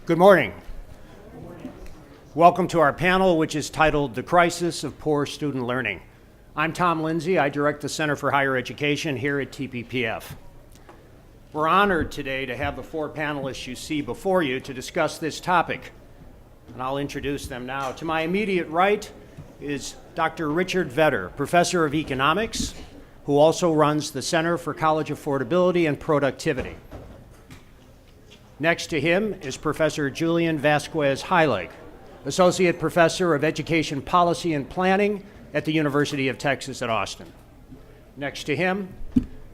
Good morning. Welcome to our panel, which is titled The Crisis of Poor Student Learning. I'm Tom Lindsay. I direct the Center for Higher Education here at TPPF. We're honored today to have the four panelists you see before you to discuss this topic, and I'll introduce them now. To my immediate right is Dr. Richard Vedder, Professor of Economics, who also runs the Center for College Affordability and Productivity. Next to him is Professor Julian Vasquez-Heilig, Associate Professor of Education Policy and Planning at the University of Texas at Austin. Next to him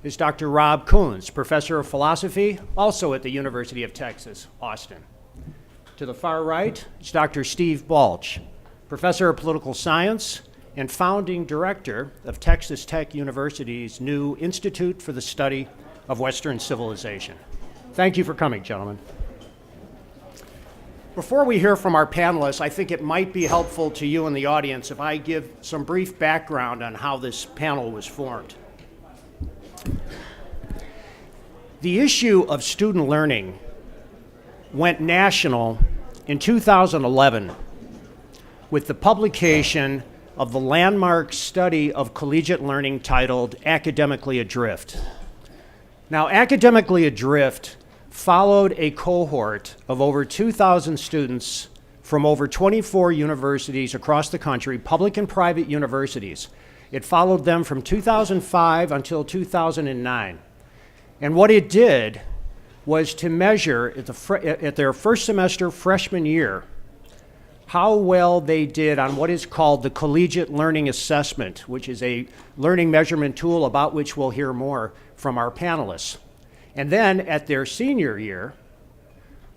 is Dr. Rob Coons, Professor of Philosophy, also at the University of Texas, Austin. To the far right is Dr. Steve Balch, Professor of Political Science and founding director of Texas Tech University's new Institute for the Study of Western Civilization. Thank you for coming, gentlemen. Before we hear from our panelists, I think it might be helpful to you in the audience if I give some brief background on how this panel was formed. The issue of student learning went national in 2011 with the publication of the landmark study of collegiate learning titled Academically Adrift. Now, Academically Adrift followed a cohort of over 2,000 students from over 24 universities across the country, public and private universities. It followed them from 2005 until 2009. And what it did was to measure at their first semester freshman year how well they did on what is called the Collegiate Learning Assessment, which is a learning measurement tool about which we'll hear more from our panelists. And then at their senior year,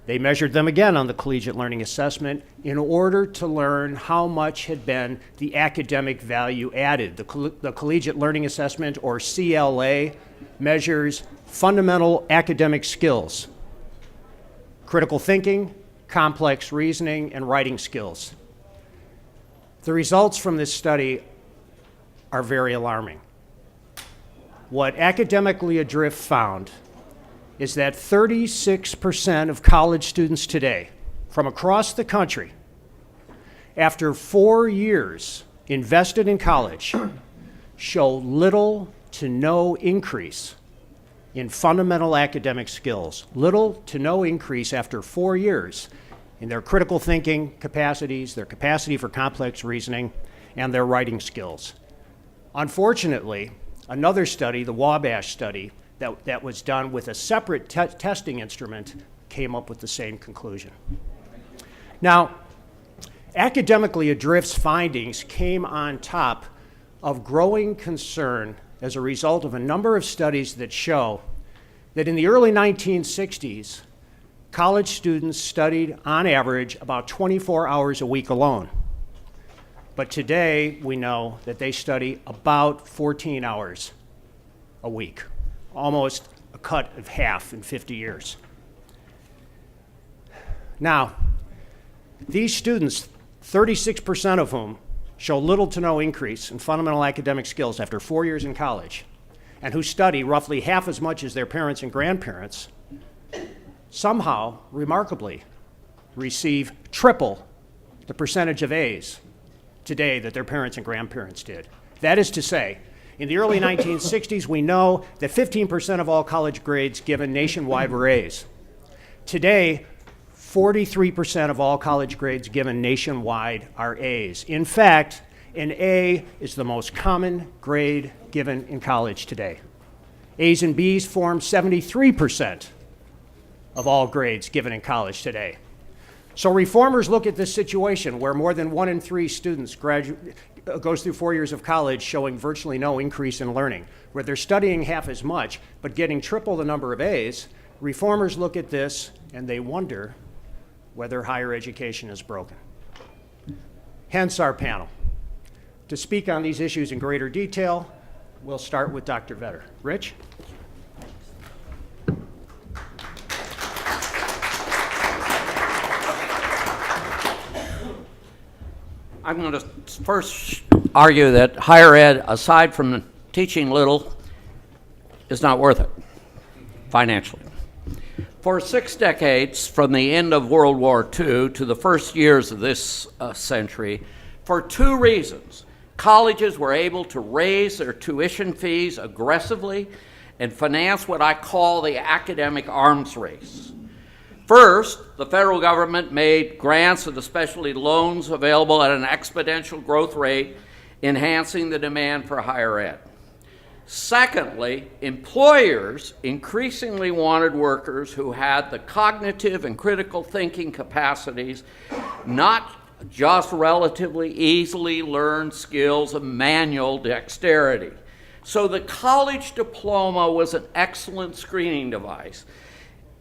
they measured them again on the Collegiate Learning Assessment in order to learn how much had been the academic value added. The Collegiate Learning Assessment, or CLA, measures fundamental academic skills, critical thinking, complex reasoning, and writing skills. The results from this study are very alarming. What Academically Adrift found is that 36% of college students today from across the country, after 4 years invested in college, show little to no increase in fundamental academic skills. Little to no increase after 4 years in their critical thinking capacities, their capacity for complex reasoning, and their writing skills. Unfortunately, another study, the Wabash study, that was done with a separate testing instrument came up with the same conclusion. Now, Academically Adrift's findings came on top of growing concern as a result of a number of studies that show that in the early 1960s, college students studied on average about 24 hours a week alone. But today, we know that they study about 14 hours a week, almost a cut of half in 50 years. Now, these students, 36% of whom show little to no increase in fundamental academic skills after 4 years in college, and who study roughly half as much as their parents and grandparents, somehow, remarkably, receive triple the percentage of A's today that their parents and grandparents did. That is to say, in the early 1960s, we know that 15% of all college grades given nationwide were A's. Today, 43% of all college grades given nationwide are A's. In fact, an A is the most common grade given in college today. A's and B's form 73% of all grades given in college today. So reformers look at this situation where more than 1 in 3 students goes through 4 years of college showing virtually no increase in learning, where they're studying half as much but getting triple the number of A's. Reformers look at this and they wonder whether higher education is broken. Hence our panel. To speak on these issues in greater detail, we'll start with Dr. Vedder. Rich? I'm going to first argue that higher ed, aside from teaching little, is not worth it financially. For 6 decades, from the end of World War II to the first years of this century, for 2 reasons, colleges were able to raise their tuition fees aggressively and finance what I call the academic arms race. First, the federal government made grants and especially loans available at an exponential growth rate, enhancing the demand for higher ed. Secondly, employers increasingly wanted workers who had the cognitive and critical thinking capacities, not just relatively easily learned skills of manual dexterity. So the college diploma was an excellent screening device.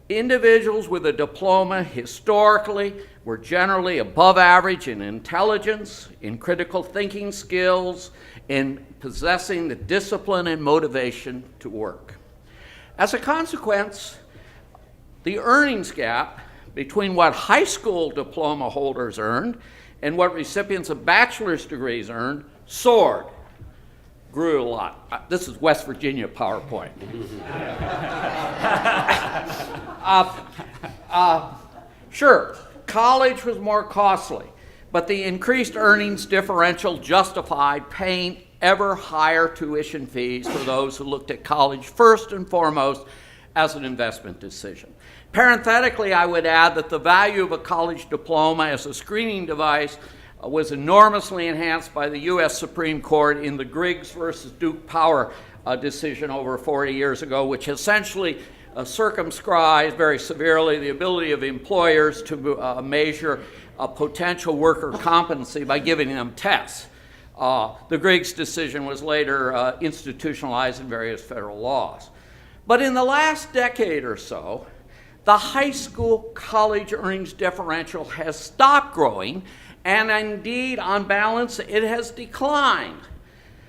Individuals with a diploma historically were generally above average in intelligence, in critical thinking skills, in possessing the discipline and motivation to work. As a consequence, the earnings gap between what high school diploma holders earned and what recipients of bachelor's degrees earned soared, grew a lot. This is West Virginia PowerPoint. Sure, college was more costly, but the increased earnings differential justified paying ever higher tuition fees for those who looked at college first and foremost as an investment decision. Parenthetically, I would add that the value of a college diploma as a screening device was enormously enhanced by the U.S. Supreme Court in the Griggs versus Duke Power decision over 40 years ago, which essentially circumscribed very severely the ability of employers to measure potential worker competency by giving them tests. The Griggs decision was later institutionalized in various federal laws. But in the last decade or so, the high school college earnings differential has stopped growing, and indeed, on balance, it has declined.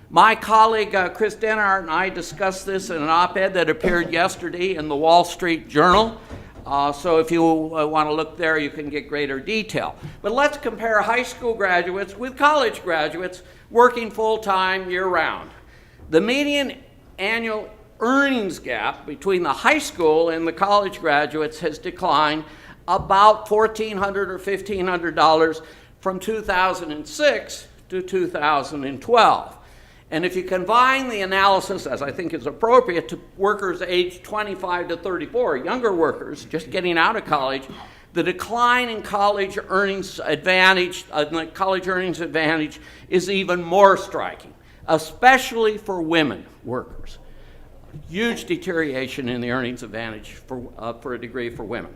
My colleague Chris Denhart and I discussed this in an op-ed that appeared yesterday in the Wall Street Journal. So if you want to look there, you can get greater detail. But let's compare high school graduates with college graduates working full-time year-round. The median annual earnings gap between the high school and the college graduates has declined about $1,400 or $1,500 from 2006 to 2012. And if you combine the analysis, as I think is appropriate, to workers aged 25 to 34, younger workers just getting out of college, the decline in college earnings advantage is even more striking, especially for women workers. Huge deterioration in the earnings advantage for a degree for women.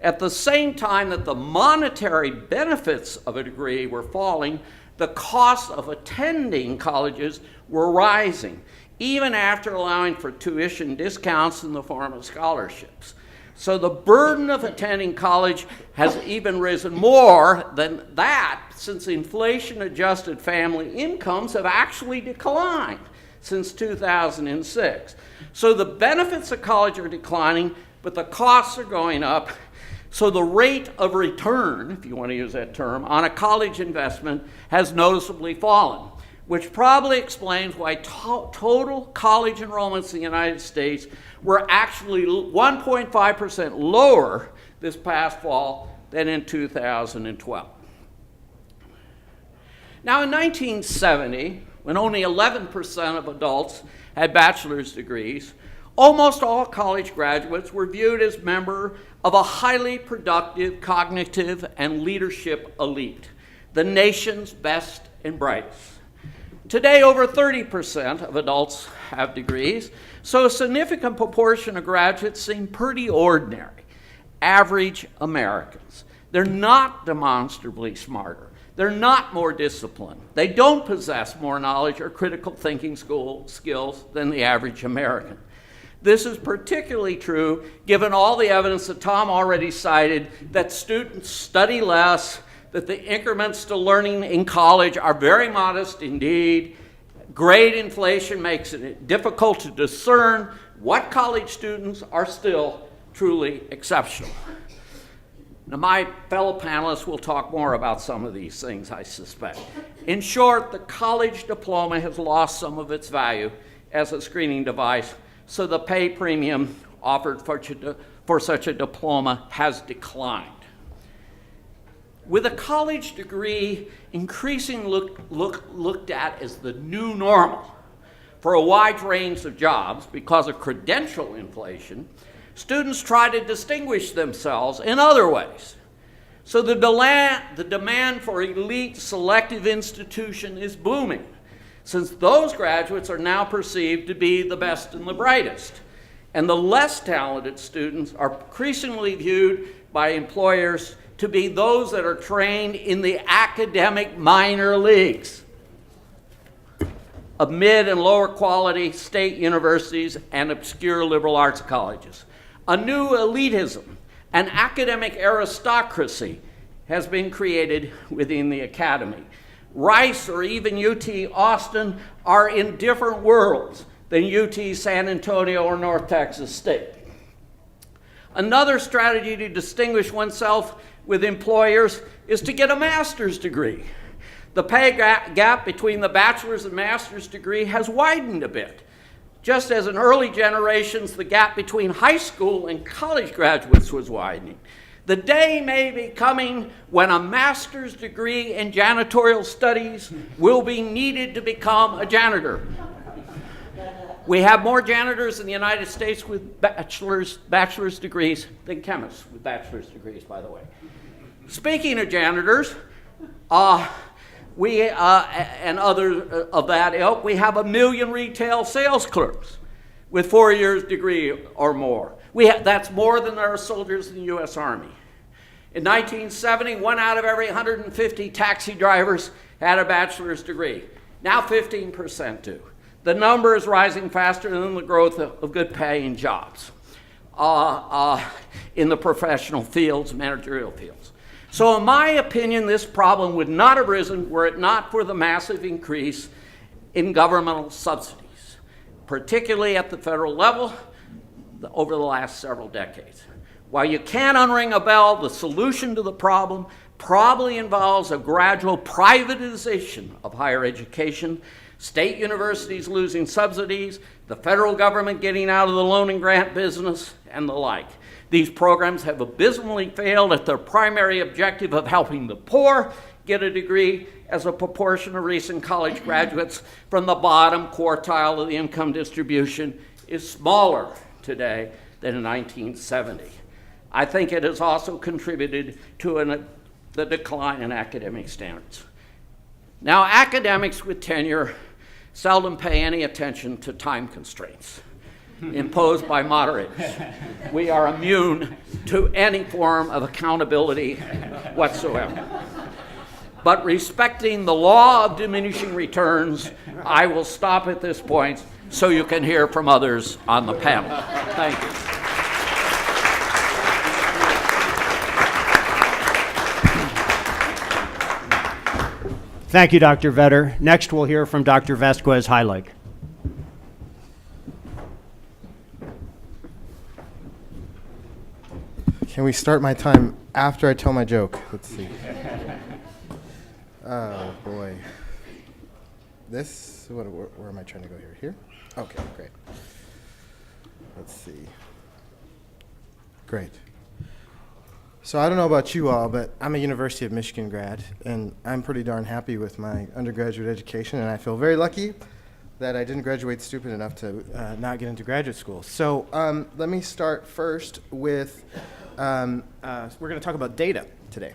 At the same time that the monetary benefits of a degree were falling, the cost of attending colleges were rising, even after allowing for tuition discounts in the form of scholarships. So the burden of attending college has even risen more than that, since inflation-adjusted family incomes have actually declined since 2006. So the benefits of college are declining, but the costs are going up. So the rate of return, if you want to use that term, on a college investment has noticeably fallen, which probably explains why total college enrollments in the United States were actually 1.5% lower this past fall than in 2012. Now, in 1970, when only 11% of adults had bachelor's degrees, almost all college graduates were viewed as members of a highly productive, cognitive, and leadership elite, the nation's best and brightest. Today, over 30% of adults have degrees, so a significant proportion of graduates seem pretty ordinary, average Americans. They're not demonstrably smarter. They're not more disciplined. They don't possess more knowledge or critical thinking skills than the average American. This is particularly true given all the evidence that Tom already cited that students study less, that the increments to learning in college are very modest indeed. Grade inflation makes it difficult to discern what college students are still truly exceptional. Now, my fellow panelists will talk more about some of these things, I suspect. In short, the college diploma has lost some of its value as a screening device, so the pay premium offered for such a diploma has declined. With a college degree increasingly looked at as the new normal for a wide range of jobs because of credential inflation, students try to distinguish themselves in other ways. So the demand for elite selective institution is booming, since those graduates are now perceived to be the best and the brightest. And the less talented students are increasingly viewed by employers to be those that are trained in the academic minor leagues of mid and lower quality state universities and obscure liberal arts colleges. A new elitism, an academic aristocracy, has been created within the academy. Rice or even UT Austin are in different worlds than UT San Antonio or North Texas State. Another strategy to distinguish oneself with employers is to get a master's degree. The pay gap between the bachelor's and master's degree has widened a bit. Just as in early generations, the gap between high school and college graduates was widening. The day may be coming when a master's degree in janitorial studies will be needed to become a janitor. We have more janitors in the United States with bachelor's degrees than chemists with bachelor's degrees, by the way. Speaking of janitors, we and others of that ilk, we have 1 million retail sales clerks with 4 years degree or more. That's more than there are soldiers in the U.S. Army. In 1970, 1 out of every 150 taxi drivers had a bachelor's degree. Now 15% do. The number is rising faster than the growth of good paying jobs in the professional fields, managerial fields. So in my opinion, this problem would not have arisen were it not for the massive increase in governmental subsidies, particularly at the federal level over the last several decades. While you can't unring a bell, the solution to the problem probably involves a gradual privatization of higher education, state universities losing subsidies, the federal government getting out of the loan and grant business, and the like. These programs have abysmally failed at their primary objective of helping the poor get a degree, as a proportion of recent college graduates from the bottom quartile of the income distribution is smaller today than in 1970. I think it has also contributed to the decline in academic standards. Now, academics with tenure seldom pay any attention to time constraints imposed by moderators. We are immune to any form of accountability whatsoever. But respecting the law of diminishing returns, I will stop at this point so you can hear from others on the panel. Thank you. Thank you, Dr. Vetter. Next, we'll hear from Dr. Vasquez-Heilig. Can we start my time after I tell my joke? Let's see. Oh, boy. Where am I trying to go here? Here? Okay, great. Let's see. Great. So I don't know about you all, but I'm a University of Michigan grad, and I'm pretty darn happy with my undergraduate education, and I feel very lucky that I didn't graduate stupid enough to not get into graduate school. So let me start first with, we're going to talk about data today.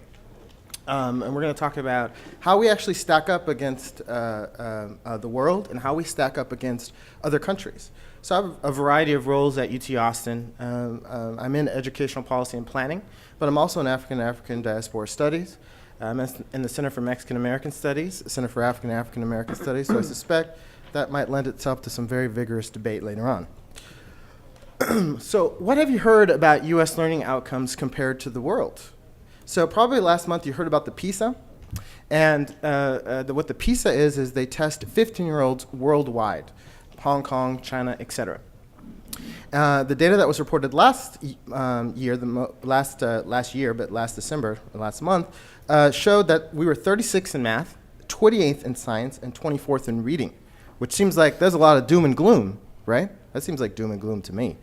And we're going to talk about how we actually stack up against the world and how we stack up against other countries. So I have a variety of roles at UT Austin. I'm in educational policy and planning, but I'm also in African Diaspora Studies. I'm in the Center for Mexican American Studies, Center for African American Studies, so I suspect that might lend itself to some very vigorous debate later on. So what have you heard about U.S. learning outcomes compared to the world? So probably last month you heard about the PISA, and what the PISA is they test 15-year-olds worldwide, Hong Kong, China, etc. The data that was reported last December, last month, showed that we were 36th in math, 28th in science, and 24th in reading, which seems like there's a lot of doom and gloom, right? That seems like doom and gloom to me.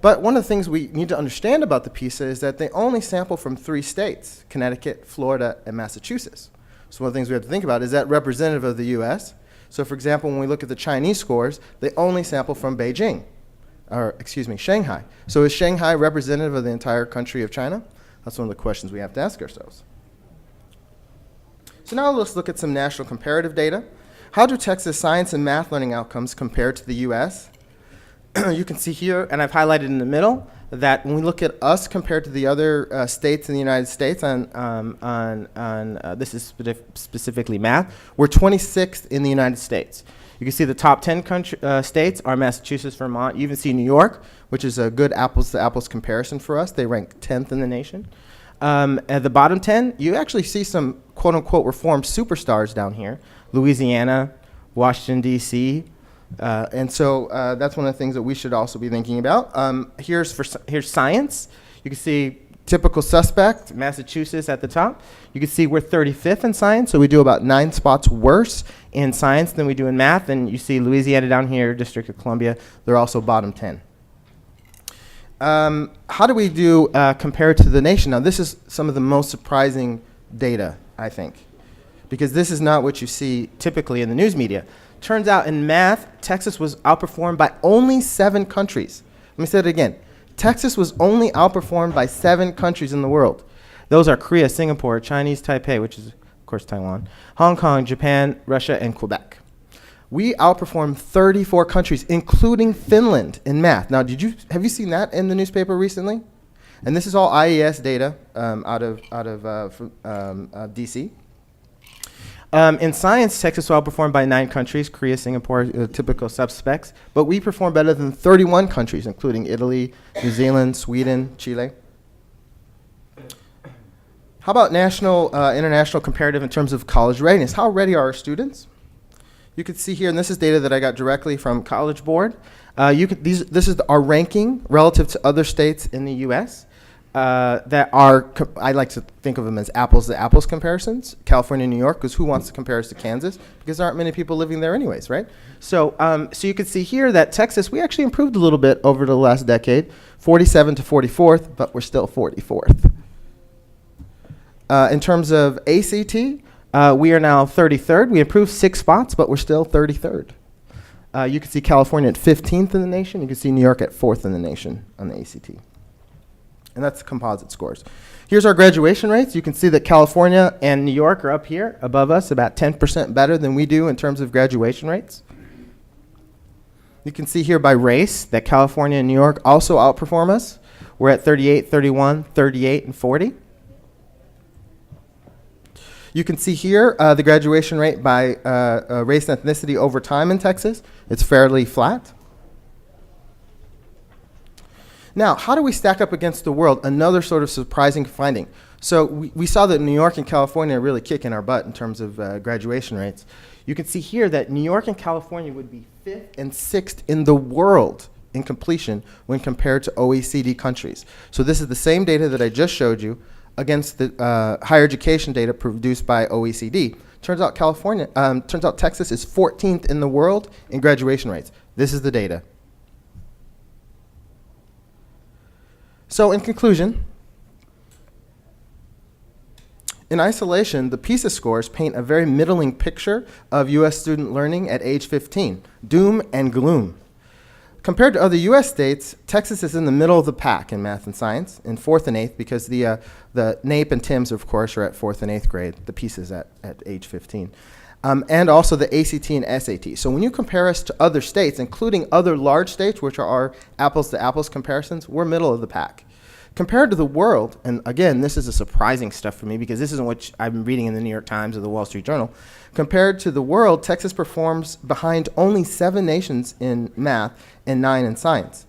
But one of the things we need to understand about the PISA is that they only sample from 3 states, Connecticut, Florida, and Massachusetts. So one of the things we have to think about, is that representative of the US? So for example, when we look at the Chinese scores, they only sample from Beijing, or excuse me, Shanghai. So is Shanghai representative of the entire country of China? That's one of the questions we have to ask ourselves. So now let's look at some national comparative data. How do Texas science and math learning outcomes compare to the US? You can see here, and I've highlighted in the middle, that when we look at us compared to the other states in the United States this is specifically math, we're 26th in the United States. You can see the top 10 states are Massachusetts, Vermont. You even see New York, which is a good apples-to-apples comparison for us. They rank 10th in the nation. At the bottom 10, you actually see some quote-unquote reformed superstars down here. Louisiana, Washington, D.C., and so that's one of the things that we should also be thinking about. Here's science. You can see typical suspect, Massachusetts at the top. You can see we're 35th in science, so we do about 9 spots worse in science than we do in math. And you see Louisiana down here, District of Columbia, they're also bottom 10. How do we do compared to the nation? Now, this is some of the most surprising data, I think, because this is not what you see typically in the news media. Turns out in math, Texas was outperformed by only 7 countries. Let me say it again. Texas was only outperformed by 7 countries in the world. Those are Korea, Singapore, Chinese Taipei, which is, of course, Taiwan, Hong Kong, Japan, Russia, and Quebec. We outperformed 34 countries, including Finland, in math. Now, have you seen that in the newspaper recently? And this is all IES data out of DC. In science, Texas was outperformed by 9 countries, Korea, Singapore, typical suspects, but we performed better than 31 countries, including Italy, New Zealand, Sweden, Chile. How about international comparative in terms of college readiness? How ready are our students? You can see here, and this is data that I got directly from College Board. This is our ranking relative to other states in the U.S. That are, I like to think of them as apples-to-apples comparisons. California and New York, because who wants to compare us to Kansas? Because there aren't many people living there anyways, right? So you can see here that Texas, we actually improved a little bit over the last decade, 47 to 44th, but we're still 44th. In terms of ACT, we are now 33rd. We improved 6 spots, but we're still 33rd. You can see California at 15th in the nation. You can see New York at 4th in the nation on the ACT. And that's composite scores. Here's our graduation rates. You can see that California and New York are up here above us, about 10% better than we do in terms of graduation rates. You can see here by race that California and New York also outperform us. We're at 38, 31, 38, and 40. You can see here the graduation rate by race and ethnicity over time in Texas. It's fairly flat. Now, how do we stack up against the world? Another sort of surprising finding. So we saw that New York and California are really kicking our butt in terms of graduation rates. You can see here that New York and California would be 5th and 6th in the world in completion when compared to OECD countries. So this is the same data that I just showed you against the higher education data produced by OECD. Turns out Texas is 14th in the world in graduation rates. This is the data. So in conclusion, in isolation, the PISA scores paint a very middling picture of US student learning at age 15, doom and gloom. Compared to other US states, Texas is in the middle of the pack in math and science, in 4th and 8th, because the NAEP and TIMS, of course, are at 4th and 8th grade. The PISA is at age 15. And also the ACT and SAT. So when you compare us to other states, including other large states, which are our apples-to-apples comparisons, we're middle of the pack. Compared to the world, and again, this is a surprising stuff for me because this isn't what I'm reading in the New York Times or the Wall Street Journal. Compared to the world, Texas performs behind only 7 nations in math and 9 in science.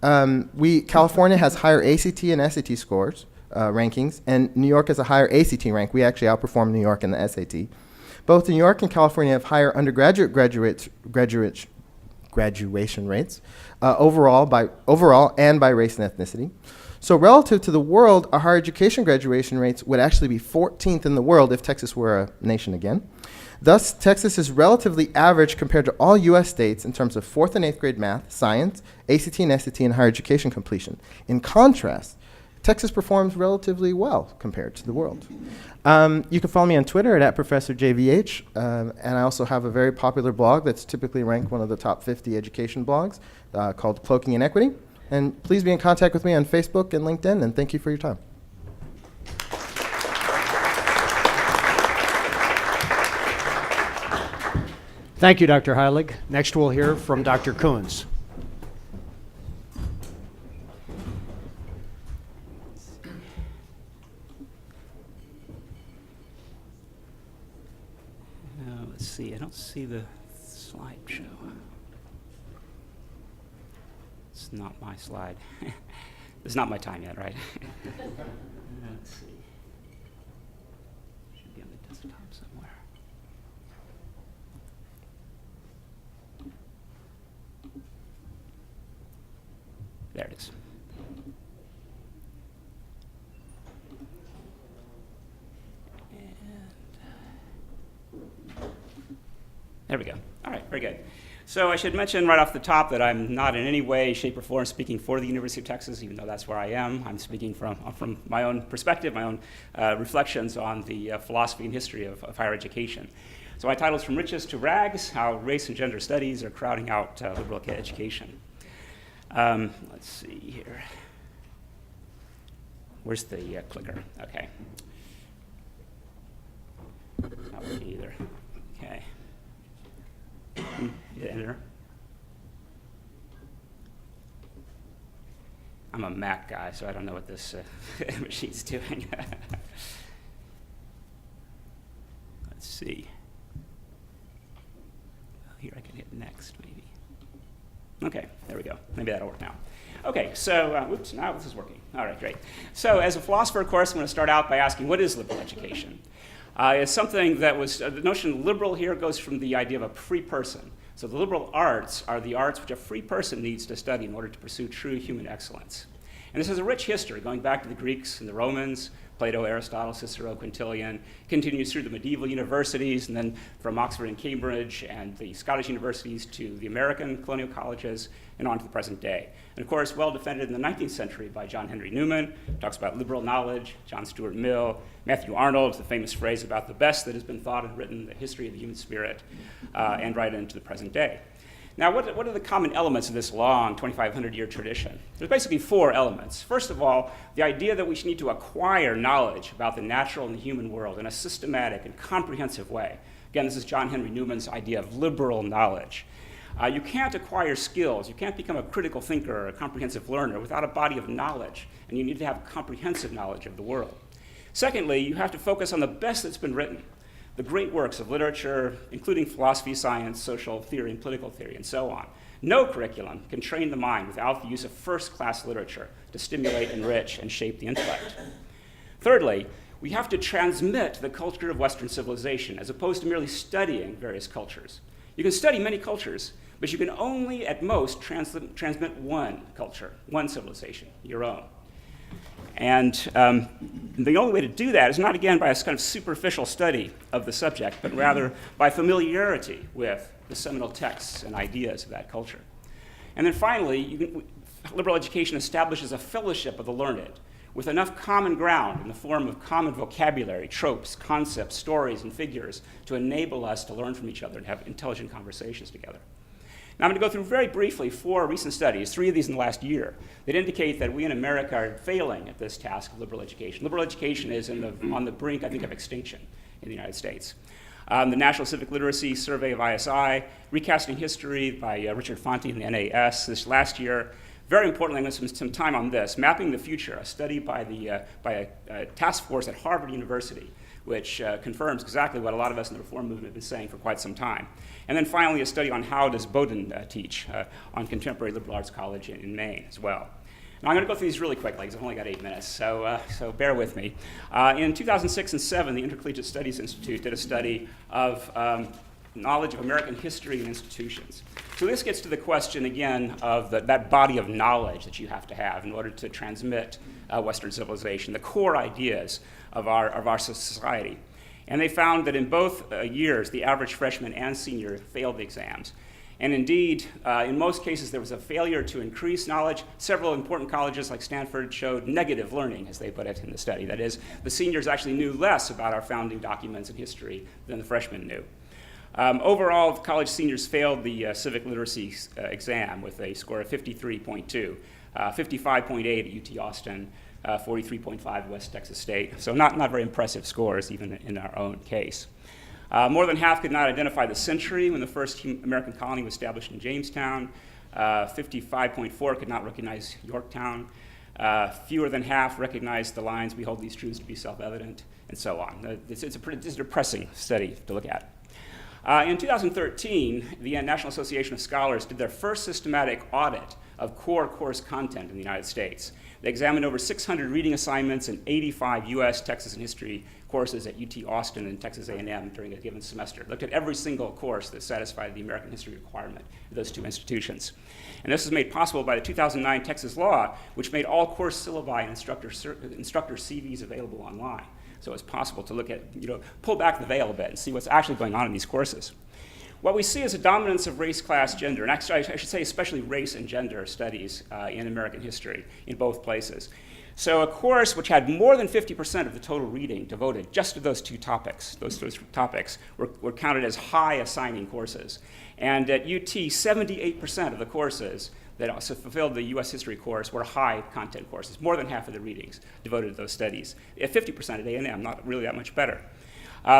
California has higher ACT and SAT scores, rankings, and New York has a higher ACT rank. We actually outperform New York in the SAT. Both New York and California have higher undergraduate graduation rates overall and by race and ethnicity. So relative to the world, our higher education graduation rates would actually be 14th in the world if Texas were a nation again. Thus, Texas is relatively average compared to all U.S. states in terms of 4th and 8th grade math, science, ACT and SAT, and higher education completion. In contrast, Texas performs relatively well compared to the world. You can follow me on Twitter at @ProfessorJVH, and I also have a very popular blog that's typically ranked one of the top 50 education blogs called Cloaking Inequity. And please be in contact with me on Facebook and LinkedIn, and thank you for your time. Thank you, Dr. Heilig. Next, we'll hear from Dr. Coons. Let's see, I don't see the slideshow. It's not my slide. It's not my time yet, right? Let's see. Should be on the desktop somewhere. There it is. There we go. All right, very good. So I should mention right off the top that I'm not in any way, shape, or form speaking for the University of Texas, even though that's where I am. I'm speaking from my own perspective, my own reflections on the philosophy and history of higher education. So my title is From Riches to Rags, How Race and Gender Studies Are Crowding Out Liberal Education. Let's see here. Where's the clicker? Okay. Not working either. Okay. Enter. I'm a Mac guy, so I don't know what this machine's doing. Let's see. Here I can hit next, maybe. Okay, there we go. Maybe that'll work now. Okay, so, whoops, now this is working. All right, great. So as a philosopher, of course, I'm going to start out by asking, what is liberal education? It's something that was, the notion of liberal here goes from the idea of a free person. So the liberal arts are the arts which a free person needs to study in order to pursue true human excellence. And this has a rich history going back to the Greeks and the Romans, Plato, Aristotle, Cicero, Quintilian, continues through the medieval universities, and then from Oxford and Cambridge and the Scottish universities to the American colonial colleges, and on to the present day. And of course, well defended in the 19th century by John Henry Newman, talks about liberal knowledge, John Stuart Mill, Matthew Arnold, the famous phrase about the best that has been thought and written in the history of the human spirit, and right into the present day. Now, what are the common elements of this long 2,500-year tradition? There's basically 4 elements. First of all, the idea that we need to acquire knowledge about the natural and the human world in a systematic and comprehensive way. Again, this is John Henry Newman's idea of liberal knowledge. You can't acquire skills. You can't become a critical thinker or a comprehensive learner without a body of knowledge, and you need to have comprehensive knowledge of the world. Secondly, you have to focus on the best that's been written. The great works of literature, including philosophy, science, social theory, and political theory, and so on. No curriculum can train the mind without the use of first-class literature to stimulate, enrich, and shape the intellect. Thirdly, we have to transmit the culture of Western civilization as opposed to merely studying various cultures. You can study many cultures, but you can only, at most, transmit one culture, one civilization, your own. And the only way to do that is not, again, by a kind of superficial study of the subject, but rather by familiarity with the seminal texts and ideas of that culture. And then finally, liberal education establishes a fellowship of the learned with enough common ground in the form of common vocabulary, tropes, concepts, stories, and figures to enable us to learn from each other and have intelligent conversations together. Now, I'm going to go through very briefly 4 recent studies, 3 of these in the last year, that indicate that we in America are failing at this task of liberal education. Liberal education is on the brink, I think, of extinction in the United States. The National Civic Literacy Survey of ISI, Recasting History by Richard Fonte and the NAS this last year. Very importantly, I'm going to spend some time on this, Mapping the Future, a study by a task force at Harvard University, which confirms exactly what a lot of us in the reform movement have been saying for quite some time. And then finally, a study on how does Bowdoin teach on Contemporary Liberal Arts College in Maine as well. Now, I'm going to go through these really quickly because I've only got 8 minutes, so bear with me. In 2006 and 2007, the Intercollegiate Studies Institute did a study of knowledge of American history and institutions. So this gets to the question, again, of that body of knowledge that you have to have in order to transmit Western civilization, the core ideas of our society. And they found that in both years, the average freshman and senior failed the exams. And indeed, in most cases, there was a failure to increase knowledge. Several important colleges like Stanford showed negative learning, as they put it in the study. That is, the seniors actually knew less about our founding documents and history than the freshmen knew. Overall, college seniors failed the civic literacy exam with a score of 53.2, 55.8 at UT Austin, 43.5 at West Texas State. So not very impressive scores, even in our own case. More than half could not identify the century when the first American colony was established in Jamestown. 55.4 could not recognize Yorktown. Fewer than half recognized the lines, "We hold these truths to be self-evident," and so on. It's a depressing study to look at. In 2013, the National Association of Scholars did their first systematic audit of core course content in the United States. They examined over 600 reading assignments and 85 US, Texas, and history courses at UT Austin and Texas A&M during a given semester. Looked at every single course that satisfied the American history requirement of those two institutions. And this was made possible by the 2009 Texas law, which made all course syllabi and instructor CVs available online. So it's possible to look at, pull back the veil a bit and see what's actually going on in these courses. What we see is a dominance of race, class, gender, and actually I should say especially race and gender studies in American history in both places. So a course which had more than 50% of the total reading devoted just to those two topics, were counted as high assigning courses. And at UT, 78% of the courses that also fulfilled the US history course were high content courses, more than half of the readings devoted to those studies. At 50% at A&M, not really that much better.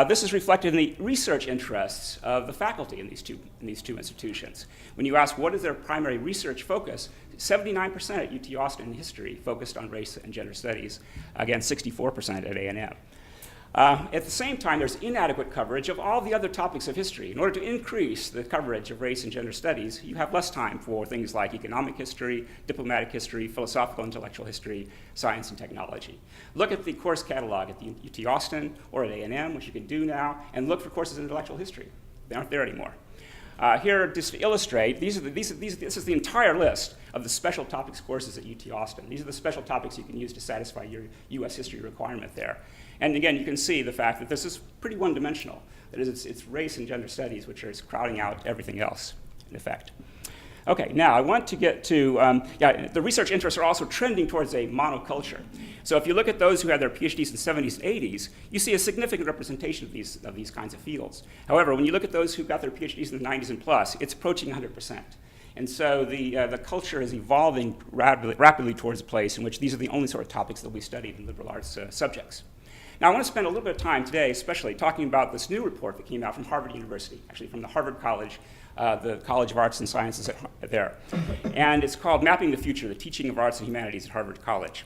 This is reflected in the research interests of the faculty in these two institutions. When you ask what is their primary research focus, 79% at UT Austin in history focused on race and gender studies, again 64% at A&M. At the same time, there's inadequate coverage of all the other topics of history. In order to increase the coverage of race and gender studies, you have less time for things like economic history, diplomatic history, philosophical intellectual history, science and technology. Look at the course catalog at the UT Austin or at A&M, which you can do now, and look for courses in intellectual history. They aren't there anymore. Here, just to illustrate, this is the entire list of the special topics courses at UT Austin. These are the special topics you can use to satisfy your US history requirement there. And again, you can see the fact that this is pretty one-dimensional. That is, it's race and gender studies which are crowding out everything else, in effect. Okay, now I want to get to, the research interests are also trending towards a monoculture. So if you look at those who had their PhDs in the 70s and 80s, you see a significant representation of these kinds of fields. However, when you look at those who got their PhDs in the 90s and plus, it's approaching 100%. And so the culture is evolving rapidly towards a place in which these are the only sort of topics that will be studied in liberal arts subjects. Now, I want to spend a little bit of time today, especially talking about this new report that came out from Harvard University, actually from the Harvard College, the College of Arts and Sciences there. And it's called Mapping the Future, the Teaching of Arts and Humanities at Harvard College.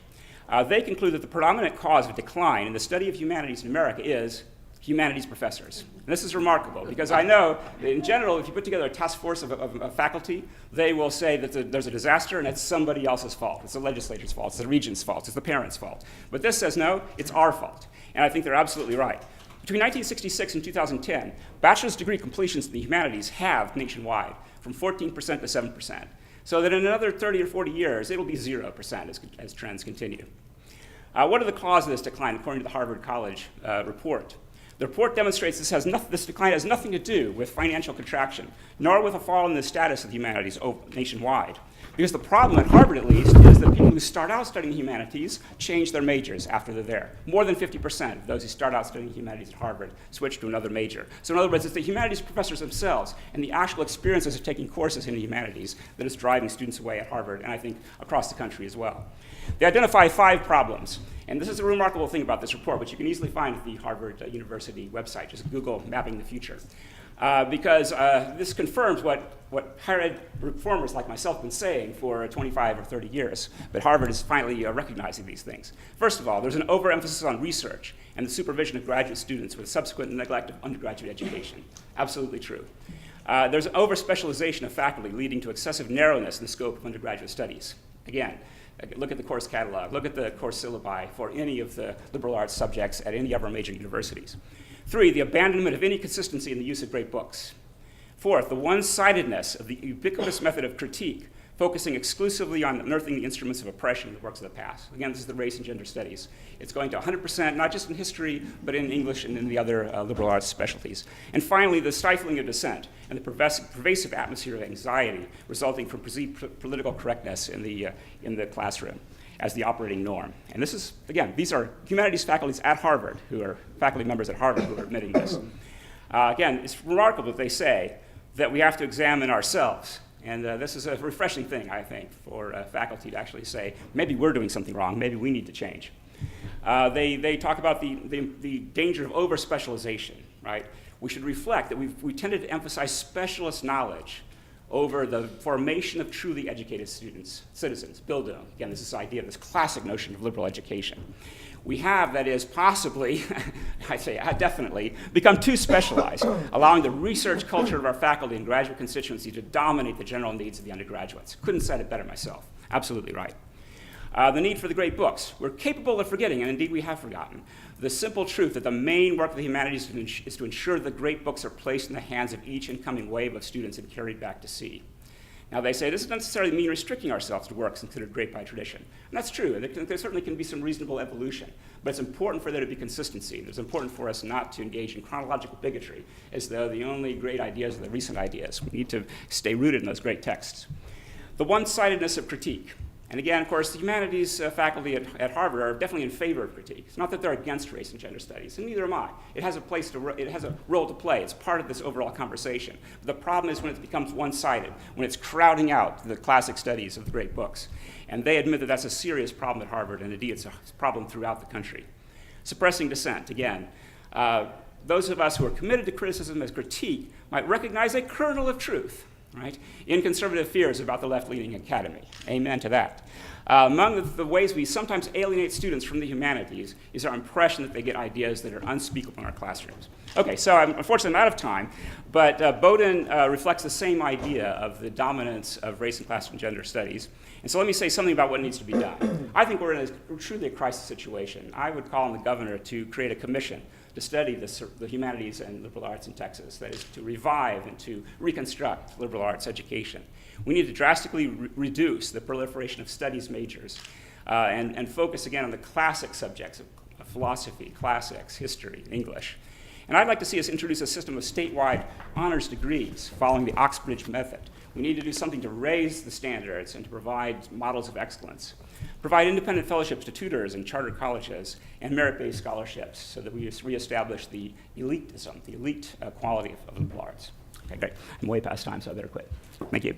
They conclude that the predominant cause of decline in the study of humanities in America is humanities professors. And this is remarkable because I know that in general, if you put together a task force of faculty, they will say that there's a disaster and it's somebody else's fault. It's the legislature's fault, it's the regent's fault, it's the parents' fault. But this says, no, it's our fault. And I think they're absolutely right. Between 1966 and 2010, bachelor's degree completions in the humanities halved nationwide from 14% to 7%. So that in another 30 or 40 years, it'll be 0% as trends continue. What are the causes of this decline according to the Harvard College report? The report demonstrates this decline has nothing to do with financial contraction, nor with a fall in the status of the humanities nationwide. Because the problem at Harvard, at least, is that people who start out studying humanities change their majors after they're there. More than 50% of those who start out studying humanities at Harvard switch to another major. So in other words, it's the humanities professors themselves and the actual experiences of taking courses in the humanities that is driving students away at Harvard, and I think across the country as well. They identify 5 problems. And this is a remarkable thing about this report, which you can easily find at the Harvard University website. Just Google Mapping the Future. Because this confirms what higher ed reformers like myself have been saying for 25 or 30 years. But Harvard is finally recognizing these things. First of all, there's an overemphasis on research and the supervision of graduate students with subsequent neglect of undergraduate education. Absolutely true. There's an over-specialization of faculty leading to excessive narrowness in the scope of undergraduate studies. Again, look at the course catalog, look at the course syllabi for any of the liberal arts subjects at any of our major universities. 3, the abandonment of any consistency in the use of great books. Fourth, the one-sidedness of the ubiquitous method of critique, focusing exclusively on unearthing the instruments of oppression in the works of the past. Again, this is the race and gender studies. It's going to 100%, not just in history, but in English and in the other liberal arts specialties. And finally, the stifling of dissent and the pervasive atmosphere of anxiety resulting from perceived political correctness in the classroom as the operating norm. And this is, again, these are humanities faculties at Harvard, who are faculty members at Harvard who are admitting this. Again, it's remarkable that they say that we have to examine ourselves. And this is a refreshing thing, I think, for faculty to actually say, maybe we're doing something wrong, maybe we need to change. They talk about the danger of over-specialization, right? We should reflect that we tended to emphasize specialist knowledge over the formation of truly educated citizens, Bildung. Again, this is this idea, this classic notion of liberal education. We have, that is, possibly, I say definitely, become too specialized, allowing the research culture of our faculty and graduate constituency to dominate the general needs of the undergraduates. Couldn't have said it better myself. Absolutely right. The need for the great books. We're capable of forgetting, and indeed we have forgotten, the simple truth that the main work of the humanities is to ensure that great books are placed in the hands of each incoming wave of students and carried back to sea. Now, they say this doesn't necessarily mean restricting ourselves to works considered great by tradition. And that's true. There certainly can be some reasonable evolution. But it's important for there to be consistency. It's important for us not to engage in chronological bigotry as though the only great ideas are the recent ideas. We need to stay rooted in those great texts. The one-sidedness of critique. And again, of course, the humanities faculty at Harvard are definitely in favor of critique. It's not that they're against race and gender studies, and neither am I. It has a role to play. It's part of this overall conversation. But the problem is when it becomes one-sided, when it's crowding out the classic studies of the great books. And they admit that that's a serious problem at Harvard, and indeed it's a problem throughout the country. Suppressing dissent, again. Those of us who are committed to criticism as critique might recognize a kernel of truth, right, in conservative fears about the left-leaning academy. Amen to that. Among the ways we sometimes alienate students from the humanities is our impression that they get ideas that are unspeakable in our classrooms. Okay, so unfortunately I'm out of time, but Bowden reflects the same idea of the dominance of race and class and gender studies. And so let me say something about what needs to be done. I think we're in truly a crisis situation. I would call on the governor to create a commission to study the humanities and liberal arts in Texas, that is, to revive and to reconstruct liberal arts education. We need to drastically reduce the proliferation of studies majors and focus again on the classic subjects of philosophy, classics, history, English. And I'd like to see us introduce a system of statewide honors degrees following the Oxbridge method. We need to do something to raise the standards and to provide models of excellence. Provide independent fellowships to tutors and charter colleges and merit-based scholarships so that we reestablish the elitism, the elite quality of liberal arts. Okay, great. I'm way past time, so I better quit. Thank you.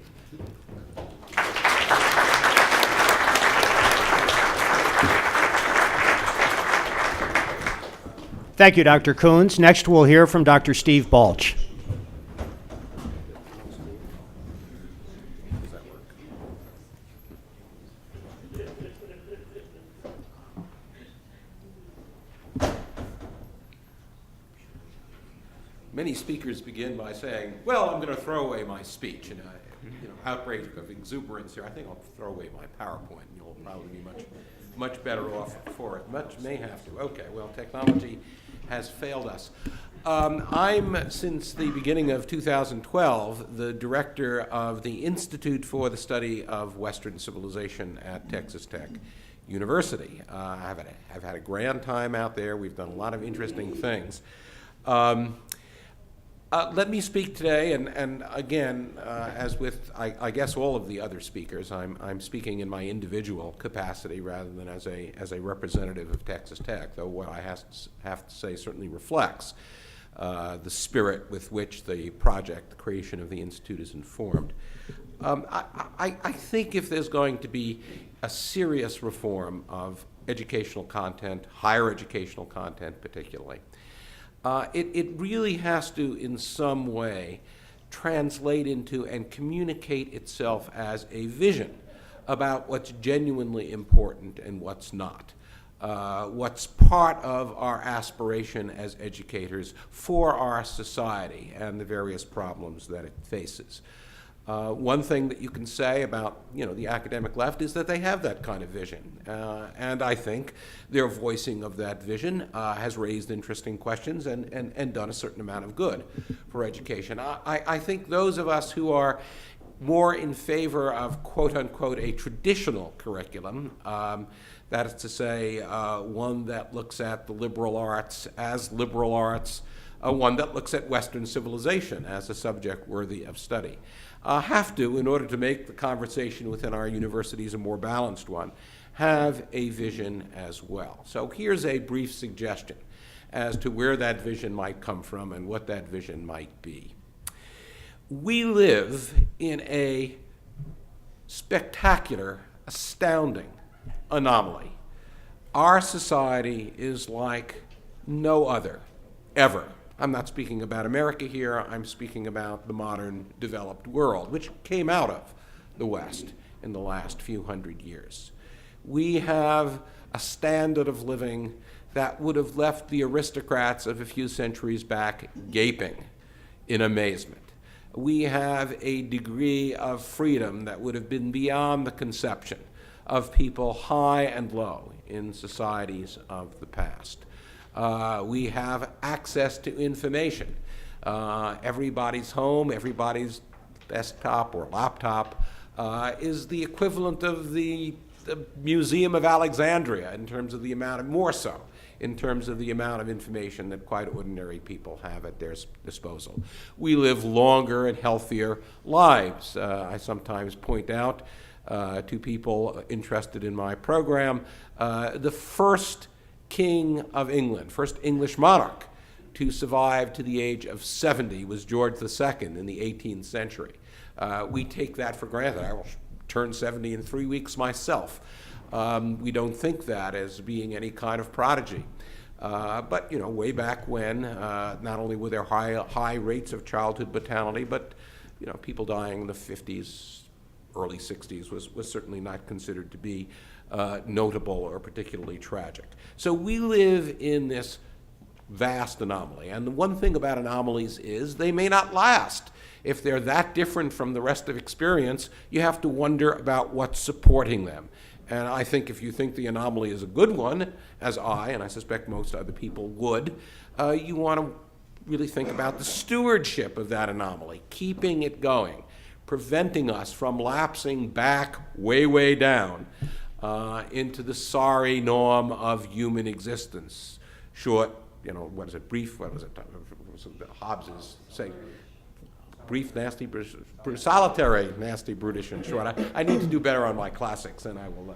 Thank you, Dr. Coons. Next, we'll hear from Dr. Steve Balch. Many speakers begin by saying, well, I'm going to throw away my speech. And outbreak of exuberance here. I think I'll throw away my PowerPoint. You'll probably be much better off for it. Much may have to. Okay, well, technology has failed us. I'm, since the beginning of 2012, the director of the Institute for the Study of Western Civilization at Texas Tech University. I've had a grand time out there. We've done a lot of interesting things. Let me speak today, and again, as with, I guess, all of the other speakers, I'm speaking in my individual capacity rather than as a representative of Texas Tech, though what I have to say certainly reflects the spirit with which the project, the creation of the Institute, is informed. I think if there's going to be a serious reform of educational content, higher educational content particularly, it really has to, in some way, translate into and communicate itself as a vision about what's genuinely important and what's not, what's part of our aspiration as educators for our society and the various problems that it faces. One thing that you can say about the academic left is that they have that kind of vision, and I think their voicing of that vision has raised interesting questions and done a certain amount of good for education. I think those of us who are more in favor of quote unquote a traditional curriculum, that is to say one that looks at the liberal arts as liberal arts, one that looks at Western civilization as a subject worthy of study, have to, in order to make the conversation within our universities a more balanced one, have a vision as well. So here's a brief suggestion as to where that vision might come from and what that vision might be. We live in a spectacular, astounding anomaly. Our society is like no other, ever. I'm not speaking about America here, I'm speaking about the modern developed world, which came out of the West in the last few hundred years. We have a standard of living that would have left the aristocrats of a few centuries back gaping in amazement. We have a degree of freedom that would have been beyond the conception of people high and low in societies of the past. We have access to information. Everybody's home, everybody's desktop or laptop is the equivalent of the Museum of Alexandria in terms of the amount, more so, in terms of the amount of information that quite ordinary people have at their disposal. We live longer and healthier lives. I sometimes point out to people interested in my program, the first King of England, first English monarch to survive to the age of 70 was George II in the 18th century. We take that for granted. I will turn 70 in 3 weeks myself. We don't think that as being any kind of prodigy. But way back when, not only were there high rates of childhood mortality, but people dying in the 50s, early 60s was certainly not considered to be notable or particularly tragic. So we live in this vast anomaly. And the one thing about anomalies is they may not last. If they're that different from the rest of experience, you have to wonder about what's supporting them. And I think if you think the anomaly is a good one, as I, and I suspect most other people would, you want to really think about the stewardship of that anomaly, keeping it going, preventing us from lapsing back way, way down into the sorry norm of human existence. Short, what is it, brief, what was it, Hobbes is saying, brief, nasty, solitary, nasty, brutish, and short. I need to do better on my classics, and I will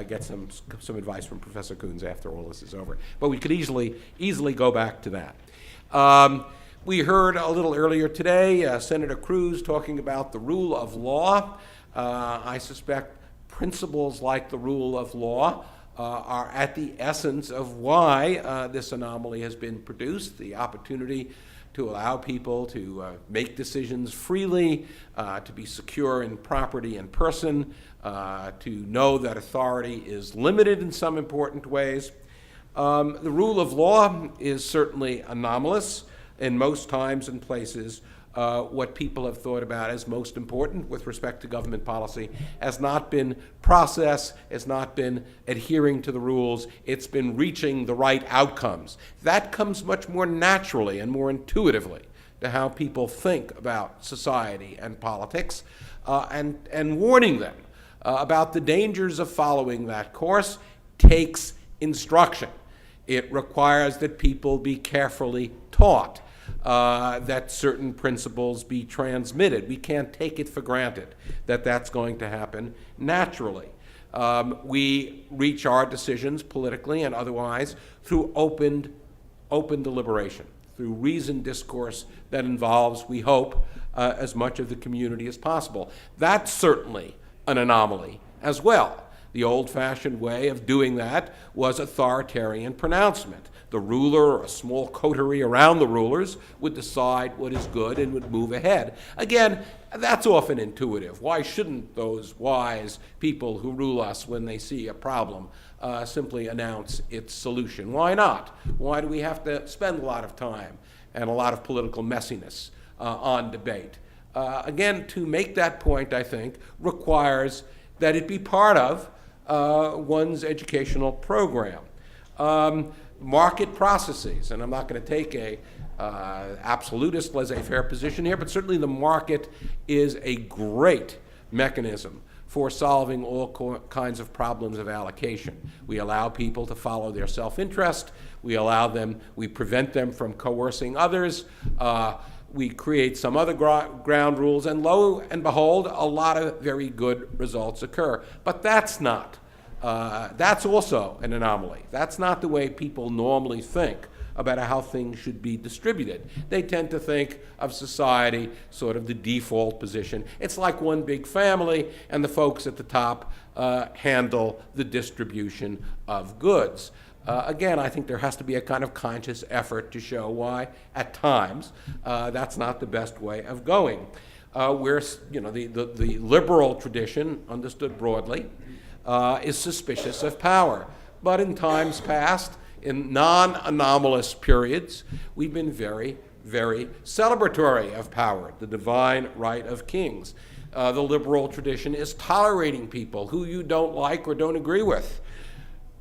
get some advice from Professor Coons after all this is over. But we could easily go back to that. We heard a little earlier today Senator Cruz talking about the rule of law. I suspect principles like the rule of law are at the essence of why this anomaly has been produced, the opportunity to allow people to make decisions freely, to be secure in property and person, to know that authority is limited in some important ways. The rule of law is certainly anomalous in most times and places. What people have thought about as most important with respect to government policy has not been process, has not been adhering to the rules, it's been reaching the right outcomes. That comes much more naturally and more intuitively to how people think about society and politics, and warning them about the dangers of following that course takes instruction. It requires that people be carefully taught. That certain principles be transmitted. We can't take it for granted that that's going to happen naturally. We reach our decisions politically and otherwise through open deliberation, through reasoned discourse that involves, we hope, as much of the community as possible. That's certainly an anomaly as well. The old-fashioned way of doing that was authoritarian pronouncement. The ruler or a small coterie around the rulers would decide what is good and would move ahead. Again, that's often intuitive. Why shouldn't those wise people who rule us, when they see a problem, simply announce its solution? Why not? Why do we have to spend a lot of time and a lot of political messiness on debate? Again, to make that point, I think, requires that it be part of one's educational program. Market processes, and I'm not going to take a absolutist laissez-faire position here, but certainly the market is a great mechanism for solving all kinds of problems of allocation. We allow people to follow their self-interest. We prevent them from coercing others. We create some other ground rules, and lo and behold, a lot of very good results occur. But that's also an anomaly. That's not the way people normally think about how things should be distributed. They tend to think of society sort of the default position. It's like one big family, and the folks at the top handle the distribution of goods. Again, I think there has to be a kind of conscious effort to show why, at times, that's not the best way of going. The liberal tradition, understood broadly, is suspicious of power. But in times past, in non-anomalous periods, we've been very, very celebratory of power, the divine right of kings. The liberal tradition is tolerating people who you don't like or don't agree with.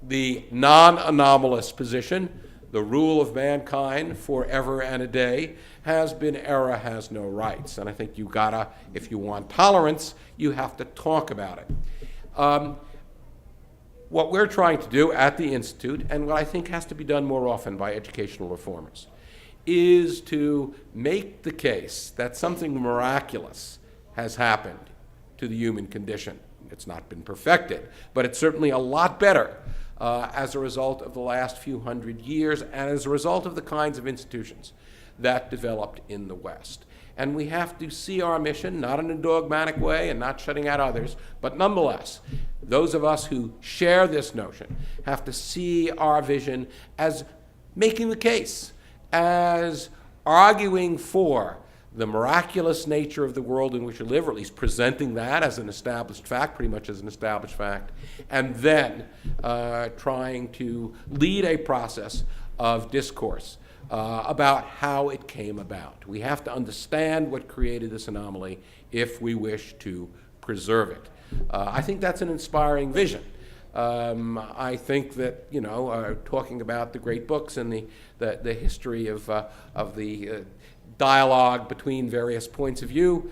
The non-anomalous position, the rule of mankind forever and a day, has been error has no rights. And I think if you want tolerance, you have to talk about it. What we're trying to do at the Institute, and what I think has to be done more often by educational reformers, is to make the case that something miraculous has happened to the human condition. It's not been perfected, but it's certainly a lot better as a result of the last few hundred years and as a result of the kinds of institutions that developed in the West. And we have to see our mission, not in a dogmatic way and not shutting out others, but nonetheless, those of us who share this notion have to see our vision as making the case, as arguing for the miraculous nature of the world in which we live, or at least presenting that as an established fact, pretty much as an established fact, and then trying to lead a process of discourse about how it came about. We have to understand what created this anomaly if we wish to preserve it. I think that's an inspiring vision. I think that, talking about the great books and the history of the dialogue between various points of view,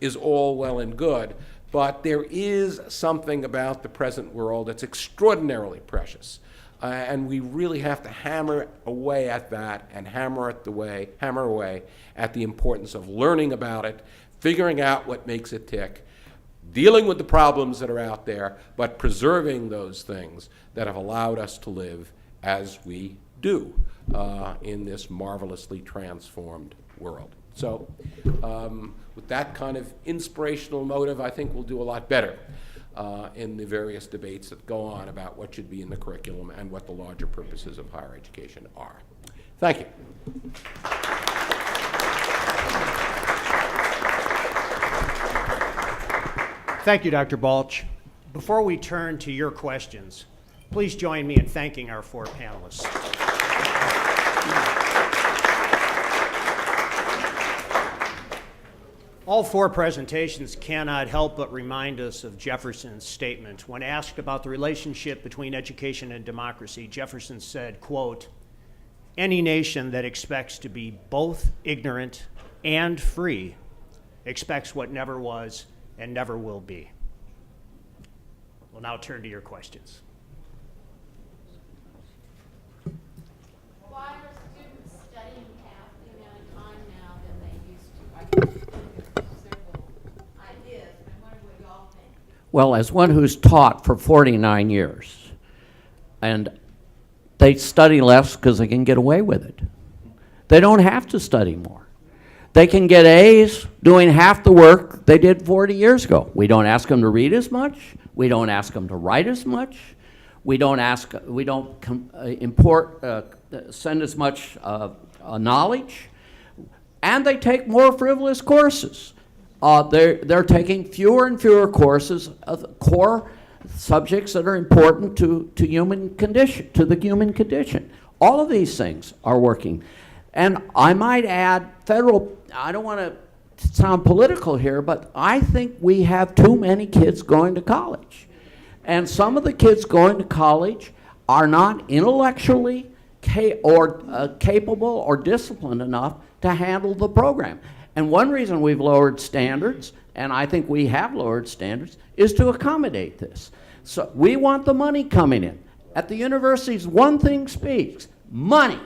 is all well and good, but there is something about the present world that's extraordinarily precious. And we really have to hammer away at that and hammer away at the importance of learning about it, figuring out what makes it tick, dealing with the problems that are out there, but preserving those things that have allowed us to live as we do in this marvelously transformed world. So with that kind of inspirational motive, I think we'll do a lot better in the various debates that go on about what should be in the curriculum and what the larger purposes of higher education are. Thank you. Thank you, Dr. Balch. Before we turn to your questions, please join me in thanking our four panelists. All four presentations cannot help but remind us of Jefferson's statement. When asked about the relationship between education and democracy, Jefferson said, quote, "Any nation that expects to be both ignorant and free expects what never was and never will be." We'll now turn to your questions. Why are students studying half the amount of time now than they used to? I think there's several ideas, and I wonder what y'all think. Well, as one who's taught for 49 years, and they study less because they can get away with it. They don't have to study more. They can get A's doing half the work they did 40 years ago. We don't ask them to read as much. We don't ask them to write as much. We don't send as much knowledge. And they take more frivolous courses. They're taking fewer and fewer courses of core subjects that are important to human condition, to the human condition. All of these things are working. And I might add federal, I don't want to sound political here, but I think we have too many kids going to college. And some of the kids going to college are not intellectually capable or disciplined enough to handle the program. And one reason we've lowered standards, and I think we have lowered standards, is to accommodate this. So we want the money coming in. At the universities, one thing speaks: money.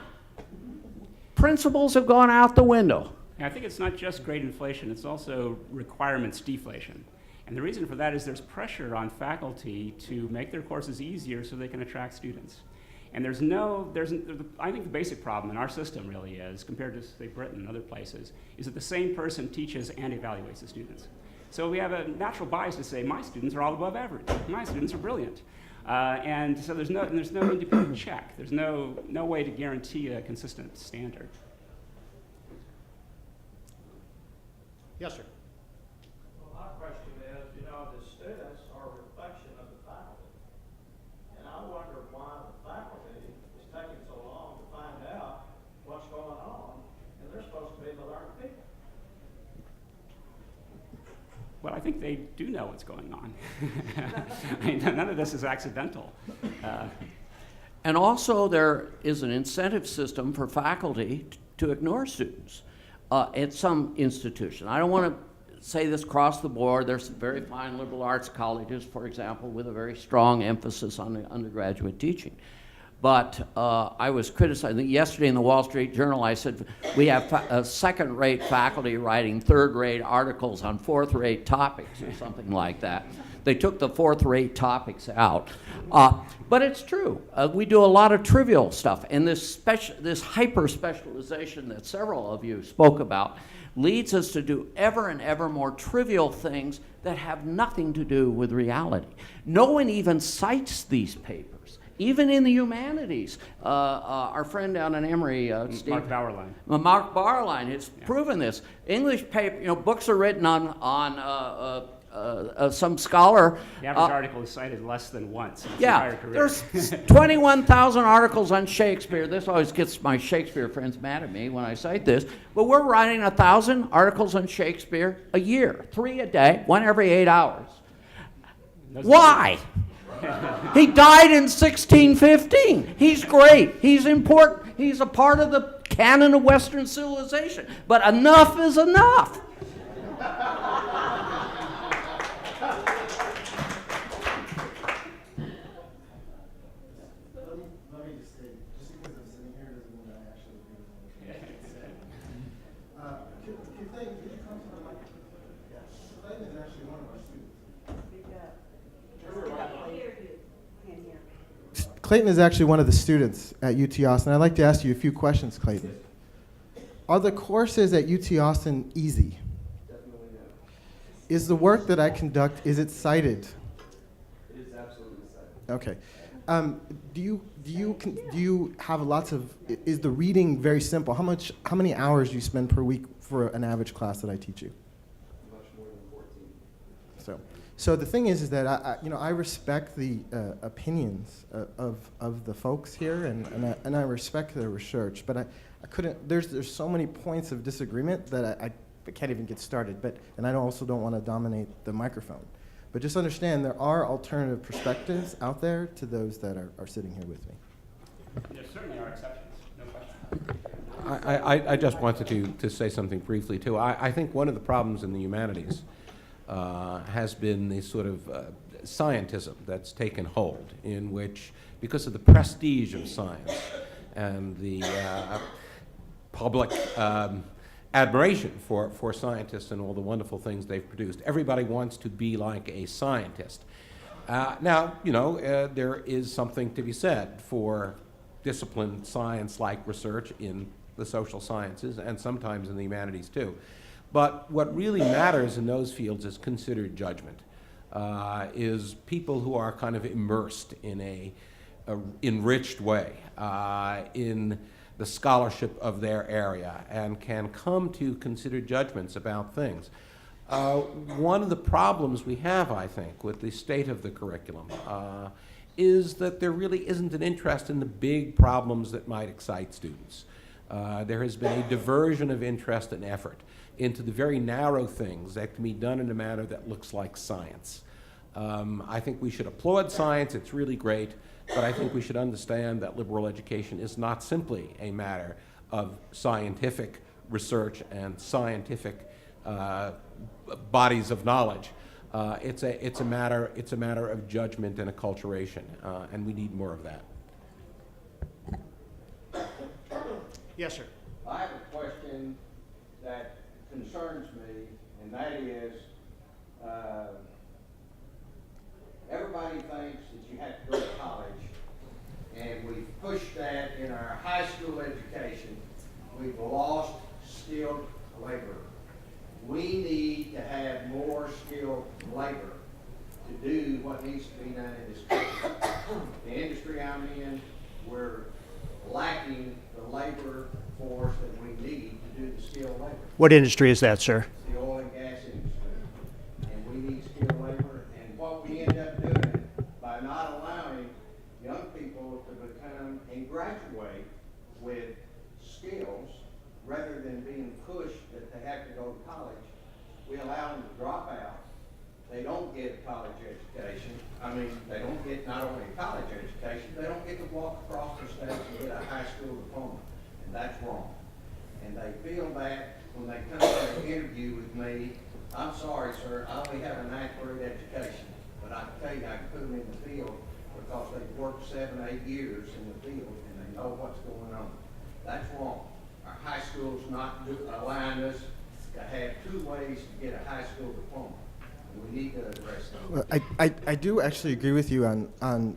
Principles have gone out the window. And I think it's not just grade inflation, it's also requirements deflation. And the reason for that is there's pressure on faculty to make their courses easier so they can attract students. And I think the basic problem in our system really is, compared to, say, Britain and other places, is that the same person teaches and evaluates the students. So we have a natural bias to say, my students are all above average, my students are brilliant. And so there's no independent check. There's no way to guarantee a consistent standard. Yes, sir. Well, my question is, the students are a reflection of the faculty. And I wonder why the faculty is taking so long to find out what's going on, and they're supposed to be the learned people. Well, I think they do know what's going on. I mean, none of this is accidental. And also there is an incentive system for faculty to ignore students at some institution. I don't want to say this across the board. There's some very fine liberal arts colleges, for example, with a very strong emphasis on the undergraduate teaching. But I was criticizing, yesterday in the Wall Street Journal, I said, we have second-rate faculty writing third-rate articles on fourth-rate topics or something like that. They took the fourth-rate topics out. But it's true. We do a lot of trivial stuff. And this hyper-specialization that several of you spoke about leads us to do ever and ever more trivial things that have nothing to do with reality. No one even cites these papers. Even in the humanities, our friend down in Emory, Mark Bauerlein. Mark Bauerlein has proven this. English paper, books are written on some scholar. The average article is cited less than once in its Yeah, entire career. there's 21,000 articles on Shakespeare. This always gets my Shakespeare friends mad at me when I cite this. But we're writing 1,000 articles on Shakespeare a year, 3 a day, 1 every 8 hours. Why? He died in 1615. He's great. He's important. He's a part of the canon of Western civilization. But enough is enough. Let me just say, just because I'm sitting here doesn't mean I actually agree with what you're saying. Could you come to the microphone? Yeah. Clayton is actually one of our students. Clayton is actually one of the students at UT Austin. I'd like to ask you a few questions, Clayton. Are the courses at UT Austin easy? Definitely no. Is the work that I conduct, is it cited? It is absolutely cited. Okay. Do you have lots of, is the reading very simple? How many hours do you spend per week for an average class that I teach you? Much more than 14. So the thing is that I respect the opinions of the folks here, and I respect their research, but I couldn't. There's so many points of disagreement that I can't even get started. And I also don't want to dominate the microphone. But just understand there are alternative perspectives out there to those that are sitting here with me. There certainly are exceptions, no question. I just wanted to say something briefly, too. I think one of the problems in the humanities has been the sort of scientism that's taken hold, in which, because of the prestige of science and the public admiration for scientists and all the wonderful things they've produced, everybody wants to be like a scientist. Now, there is something to be said for disciplined science-like research in the social sciences and sometimes in the humanities, too. But what really matters in those fields is considered judgment, is people who are kind of immersed in a enriched way in the scholarship of their area and can come to consider judgments about things. One of the problems we have, I think, with the state of the curriculum is that there really isn't an interest in the big problems that might excite students. There has been a diversion of interest and effort into the very narrow things that can be done in a manner that looks like science. I think we should applaud science. It's really great. But I think we should understand that liberal education is not simply a matter of scientific research and scientific bodies of knowledge. It's a matter of judgment and acculturation, and we need more of that. Yes, sir. I have a question that concerns me, and that is, everybody thinks that you have to go to college, and we've pushed that in our high school education. We've lost skilled labor. We need to have more skilled labor to do what needs to be done in this country. The industry I'm in, we're lacking the labor force that we need to do the skilled labor. What industry is that, sir? The oil and gas industry. And we need skilled labor. And what we end up doing by not allowing young people to become and graduate with skills rather than being pushed that they have to go to college, we allow them to drop out. They don't get a college education. I mean, they don't get not only a college education, they don't get to walk across the stage and get a high school diploma. And that's wrong. And they feel that when they come to an interview with me, I'm sorry, sir, I only have a 9th grade education. But I can tell you, I can put them in the field because they've worked 7, 8 years in the field and they know what's going on. That's wrong. Our high school's not allowing us to have 2 ways to get a high school diploma. And we need to address that. Well, I do actually agree with you on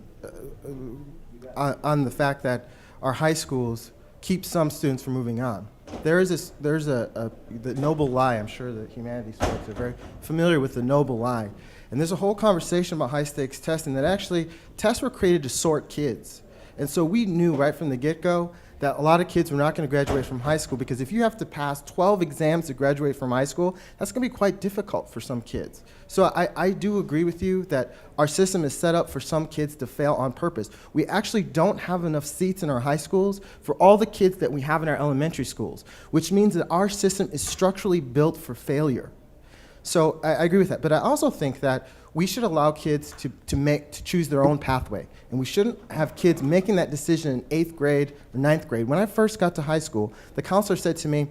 the fact that our high schools keep some students from moving on. There's the noble lie. I'm sure that humanities folks are very familiar with the noble lie. And there's a whole conversation about high-stakes testing that actually tests were created to sort kids. And so we knew right from the get-go that a lot of kids were not going to graduate from high school because if you have to pass 12 exams to graduate from high school, that's going to be quite difficult for some kids. So I do agree with you that our system is set up for some kids to fail on purpose. We actually don't have enough seats in our high schools for all the kids that we have in our elementary schools, which means that our system is structurally built for failure. So I agree with that. But I also think that we should allow kids to choose their own pathway. And we shouldn't have kids making that decision in 8th grade or 9th grade. When I first got to high school, the counselor said to me,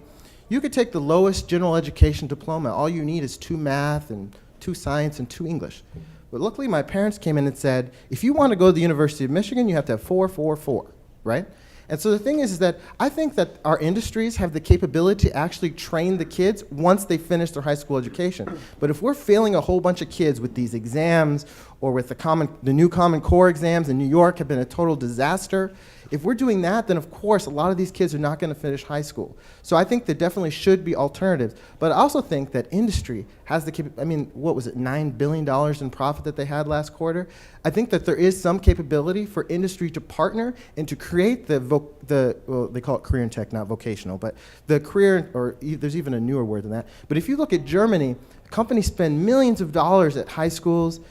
you could take the lowest general education diploma. All you need is 2 math and 2 science and 2 English. But luckily, my parents came in and said, if you want to go to the University of Michigan, you have to have 4, 4, 4, right? And so the thing is that I think that our industries have the capability to actually train the kids once they finish their high school education. But if we're failing a whole bunch of kids with these exams or with the new Common Core exams in New York have been a total disaster, if we're doing that, then of course a lot of these kids are not going to finish high school. So I think there definitely should be alternatives. But I also think that industry has the capability. I mean, what was it, $9 billion in profit that they had last quarter? I think that there is some capability for industry to partner and to create well, they call it career and tech, not vocational, but the career, or there's even a newer word than that. But if you look at Germany, companies spend millions of dollars at high schools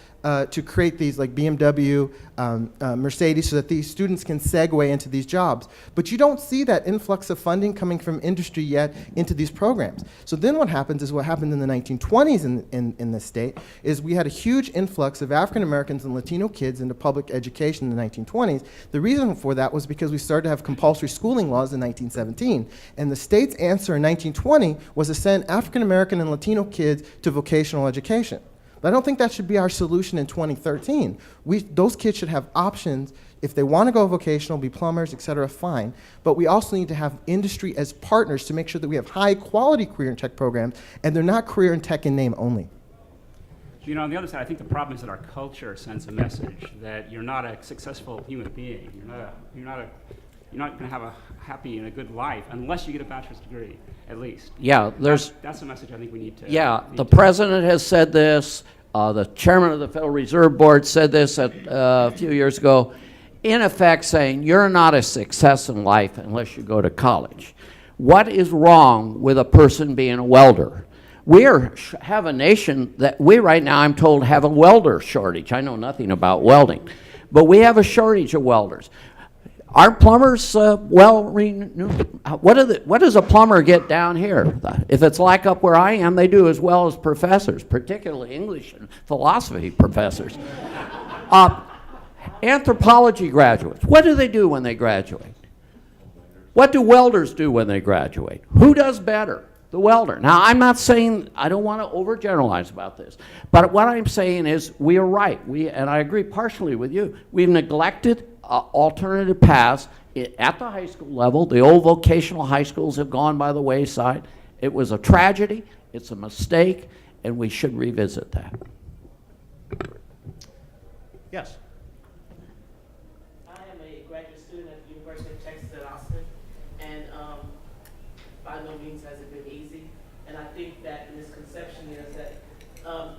to create these like BMW, Mercedes, so that these students can segue into these jobs. But you don't see that influx of funding coming from industry yet into these programs. So then what happens is what happened in the 1920s in this state is we had a huge influx of African Americans and Latino kids into public education in the 1920s. The reason for that was because we started to have compulsory schooling laws in 1917. And the state's answer in 1920 was to send African American and Latino kids to vocational education. But I don't think that should be our solution in 2013. Those kids should have options. If they want to go vocational, be plumbers, et cetera, fine. But we also need to have industry as partners to make sure that we have high-quality career and tech programs, and they're not career and tech in name only. You know, on the other side, I think the problem is that our culture sends a message that you're not a successful human being. You're not going to have a happy and a good life unless you get a bachelor's degree, at least. Yeah, That's a message I think we need to. Yeah, the president has said this. The chairman of the Federal Reserve Board said this a few years ago, in effect saying you're not a success in life unless you go to college. What is wrong with a person being a welder? We have a nation that we right now, I'm told, have a welder shortage. I know nothing about welding, but we have a shortage of welders. Are plumbers what does a plumber get down here? If it's like up where I am, they do as well as professors, particularly English and philosophy professors. Anthropology graduates, what do they do when they graduate? What do welders do when they graduate? Who does better? The welder. Now, I'm not saying, I don't want to overgeneralize about this, but what I'm saying is we are right. And I agree partially with you. We've neglected alternative paths at the high school level. The old vocational high schools have gone by the wayside. It was a tragedy. It's a mistake, and we should revisit that. Yes. I am a graduate student at the University of Texas at Austin, and by no means has it been easy. And I think that the misconception is that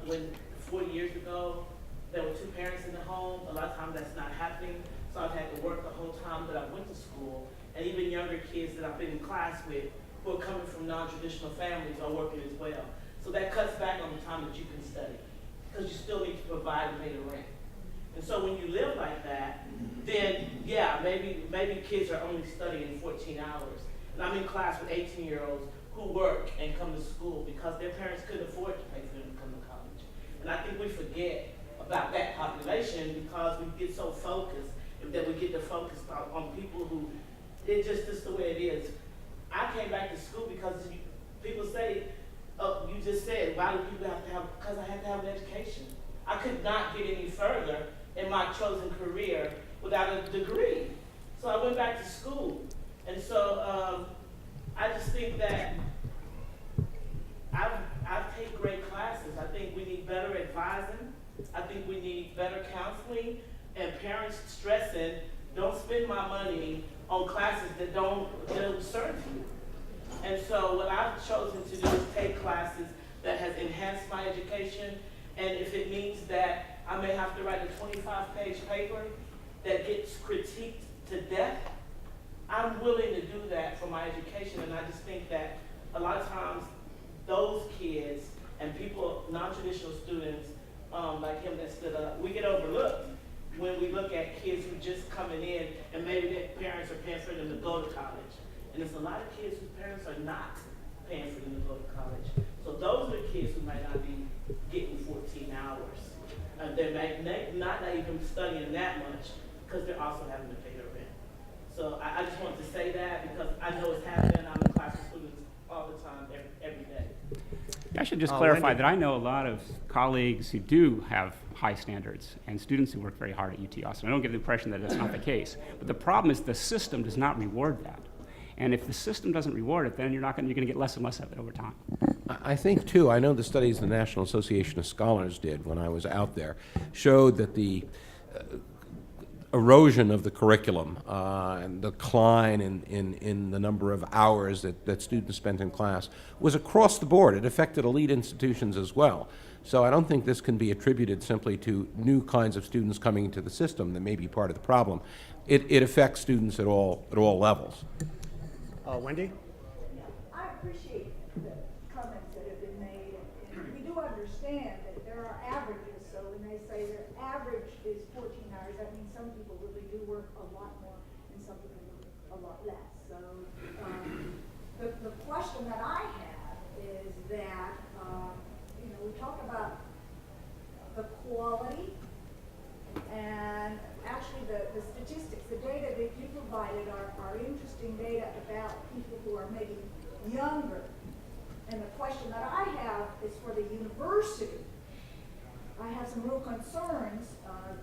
when 40 years ago there were 2 parents in the home, a lot of times that's not happening. So I've had to work the whole time that I went to school, and even younger kids that I've been in class with who are coming from non-traditional families are working as well. So that cuts back on the time that you can study, because you still need to provide and pay the rent. And so when you live like that, then yeah, maybe kids are only studying 14 hours. And I'm in class with 18-year-olds who work and come to school because their parents couldn't afford to pay for them to come to college. And I think we forget about that population because we get so focused that we get to focus on people who, it's just the way it is. I came back to school because people say, oh, you just said, why do people have to have, because I had to have an education. I could not get any further in my chosen career without a degree. So I went back to school. And so I just think that I've taken great classes. I think we need better advising. I think we need better counseling, and parents stressing, don't spend my money on classes that don't serve you. And so what I've chosen to do is take classes that has enhanced my education, and if it means that I may have to write a 25-page paper that gets critiqued to death, I'm willing to do that for my education. And I just think that a lot of times those kids and people, non-traditional students like him that stood up, we get overlooked when we look at kids who just coming in and maybe their parents are paying for them to go to college. And there's a lot of kids whose parents are not paying for them to go to college. So those are kids who might not be getting 14 hours. They're not even studying that much because they're also having to pay their rent. So I just wanted to say that because I know it's happening. I'm in class with students all the time, every day. I should just clarify Wendy. that I know a lot of colleagues who do have high standards and students who work very hard at UT Austin. I don't get the impression that that's not the case. But the problem is the system does not reward that. And if the system doesn't reward it, then you're going to get less and less of it over time. I think, too, I know the studies the National Association of Scholars did when I was out there showed that the erosion of the curriculum and decline in the number of hours that students spent in class was across the board. It affected elite institutions as well. So I don't think this can be attributed simply to new kinds of students coming into the system that may be part of the problem. It affects students at all levels. Wendy? I appreciate the comments that have been made, and we do understand that there are averages. So when they say their average is 14 hours, that means some people really do work a lot more and some people work a lot less. So the question that I have is that, we talk about the quality and actually the statistics, the data that you provided are interesting data about people who are maybe younger. And the question that I have is for the university. I have some real concerns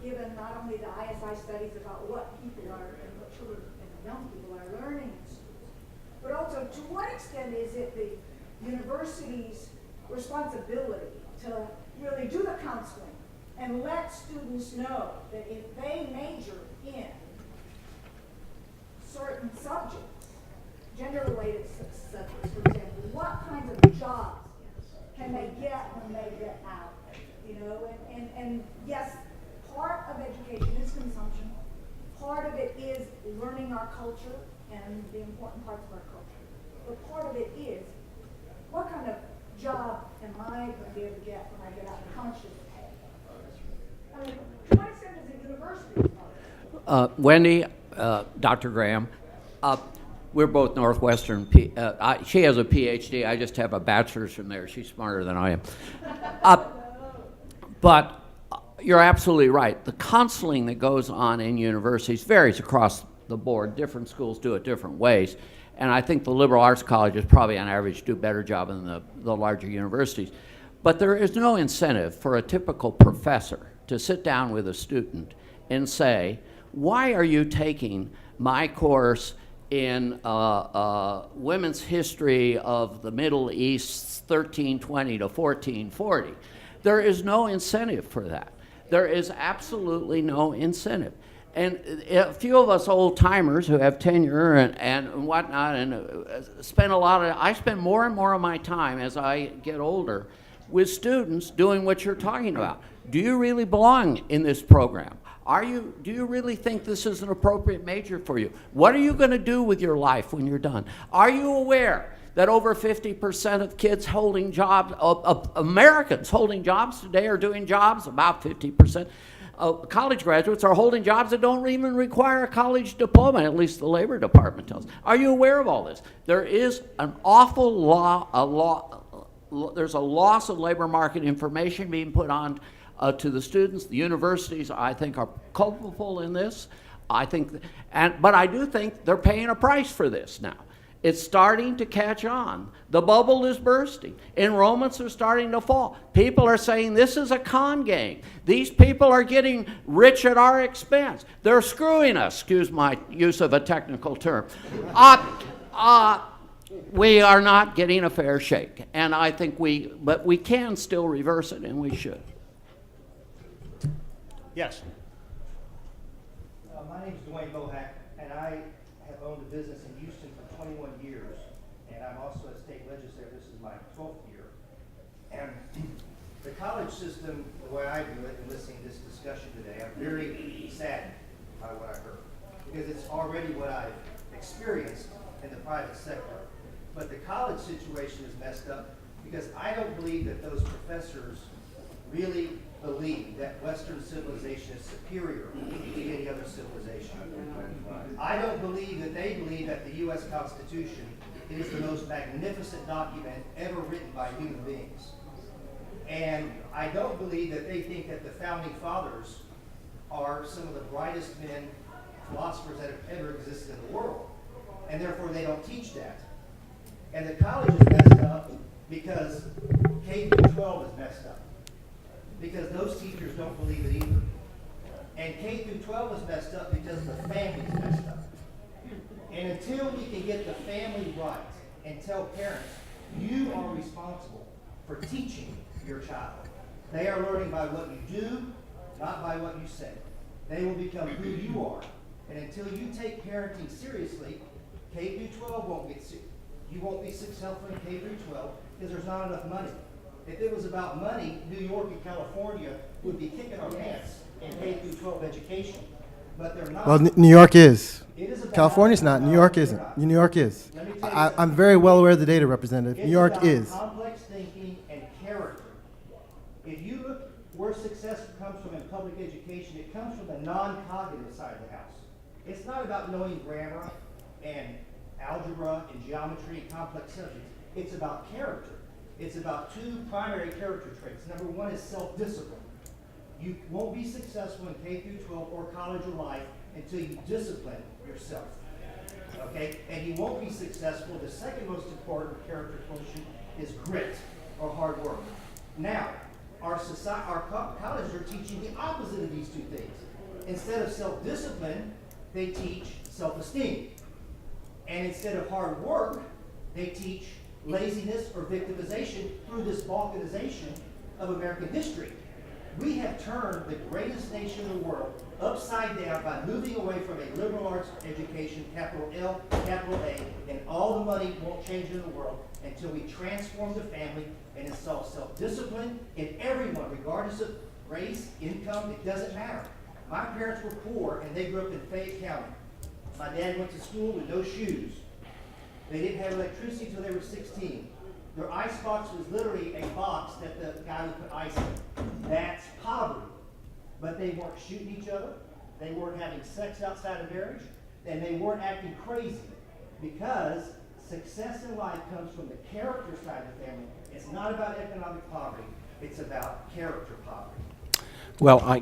given not only the ISI studies about what people are and what children and young people are learning in schools, but also to what extent is it the university's responsibility to really do the counseling and let students know that if they major in certain subjects, gender-related subjects, for example, what kinds of jobs can they get when they get out? And yes, part of education is consumption. Part of it is learning our culture and the important parts of our culture. But part of it is what kind of job am I going to be able to get when I get out and how much does it pay? I mean, to what extent is the university responsible? Wendy, Dr. Graham. We're both Northwestern. She has a PhD. I just have a bachelor's from there. She's smarter than I am. But you're absolutely right. The counseling that goes on in universities varies across the board. Different schools do it different ways. And I think the liberal arts colleges probably on average do a better job than the larger universities. But there is no incentive for a typical professor to sit down with a student and say, why are you taking my course in women's history of the Middle East 1320 to 1440? There is no incentive for that. There is absolutely no incentive. And a few of us old timers who have tenure and whatnot, and I spend more and more of my time as I get older with students doing what you're talking about. Do you really belong in this program? Do you really think this is an appropriate major for you? What are you going to do with your life when you're done? Are you aware that over 50% of kids holding jobs, of Americans holding jobs today are doing jobs, about 50%, college graduates are holding jobs that don't even require a college diploma, at least the Labor Department tells. Are you aware of all this? There is an awful there's a loss of labor market information being put on to the students. The universities, I think, are culpable in this. But I do think they're paying a price for this now. It's starting to catch on. The bubble is bursting. Enrollments are starting to fall. People are saying this is a con game. These people are getting rich at our expense. They're screwing us, excuse my use of a technical term. We are not getting a fair shake. And I think but we can still reverse it, and we should. Yes. My name is Dwayne Bohack, and I have owned a business in Houston for 21 years, and I'm also a state legislator. This is my 12th year. And the college system, the way I view it, and listening to this discussion today, I'm very saddened by what I heard, because it's already what I've experienced in the private sector. But the college situation is messed up because I don't believe that those professors really believe that Western civilization is superior to any other civilization. I don't believe that they believe that the U.S. Constitution is the most magnificent document ever written by human beings. And I don't believe that they think that the Founding Fathers are some of the brightest men, philosophers that have ever existed in the world. And therefore they don't teach that. And the college is messed up because K-12 is messed up, because those teachers don't believe it either. And K-12 is messed up because the family is messed up. And until we can get the family right and tell parents, you are responsible for teaching your child. They are learning by what you do, not by what you say. They will become who you are. And until you take parenting seriously, K-12 won't get serious. You won't be successful in K-12 because there's not enough money. If it was about money, New York and California would be kicking our pants in K-12 education. But they're not. Well, New York is. It is about California's not. New York isn't. New York is. I'm very well aware of the data, Representative. New York is. Complex thinking and character. If you look where success comes from in public education, it comes from the non-cognitive side of the house. It's not about knowing grammar and algebra and geometry and complex subjects. It's about character. It's about two primary character traits. Number one is self-discipline. You won't be successful in K-12 or college or life until you discipline yourself. Okay? And you won't be successful. The second most important character quotient is grit or hard work. Now, our colleges are teaching the opposite of these two things. Instead of self-discipline, they teach self-esteem. And instead of hard work, they teach laziness or victimization through this balkanization of American history. We have turned the greatest nation in the world upside down by moving away from a liberal arts education, capital L, capital A, and all the money won't change in the world until we transform the family and install self-discipline in everyone, regardless of race, income, it doesn't matter. My parents were poor and they grew up in Fayette County. My dad went to school with no shoes. They didn't have electricity until they were 16. Their icebox was literally a box that the guy would put ice in. That's poverty. But they weren't shooting each other. They weren't having sex outside of marriage. and they weren't acting crazy, because success in life comes from the character side of the family. It's not about economic poverty. It's about character poverty. Well, I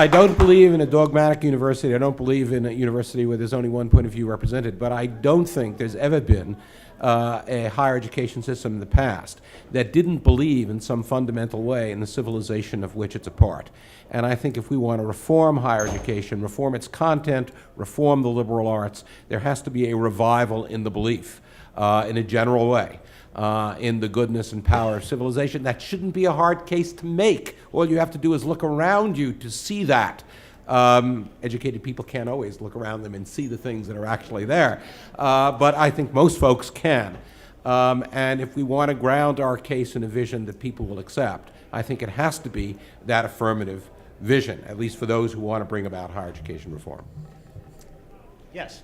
don't believe in a dogmatic university. I don't believe in a university where there's only one point of view represented. But I don't think there's ever been a higher education system in the past that didn't believe in some fundamental way in the civilization of which it's a part. And I think if we want to reform higher education, reform its content, reform the liberal arts, there has to be a revival in the belief in a general way. In the goodness and power of civilization. That shouldn't be a hard case to make. All you have to do is look around you to see that. Educated people can't always look around them and see the things that are actually there, but I think most folks can. And if we want to ground our case in a vision that people will accept, I think it has to be that affirmative vision, at least for those who want to bring about higher education reform. Yes.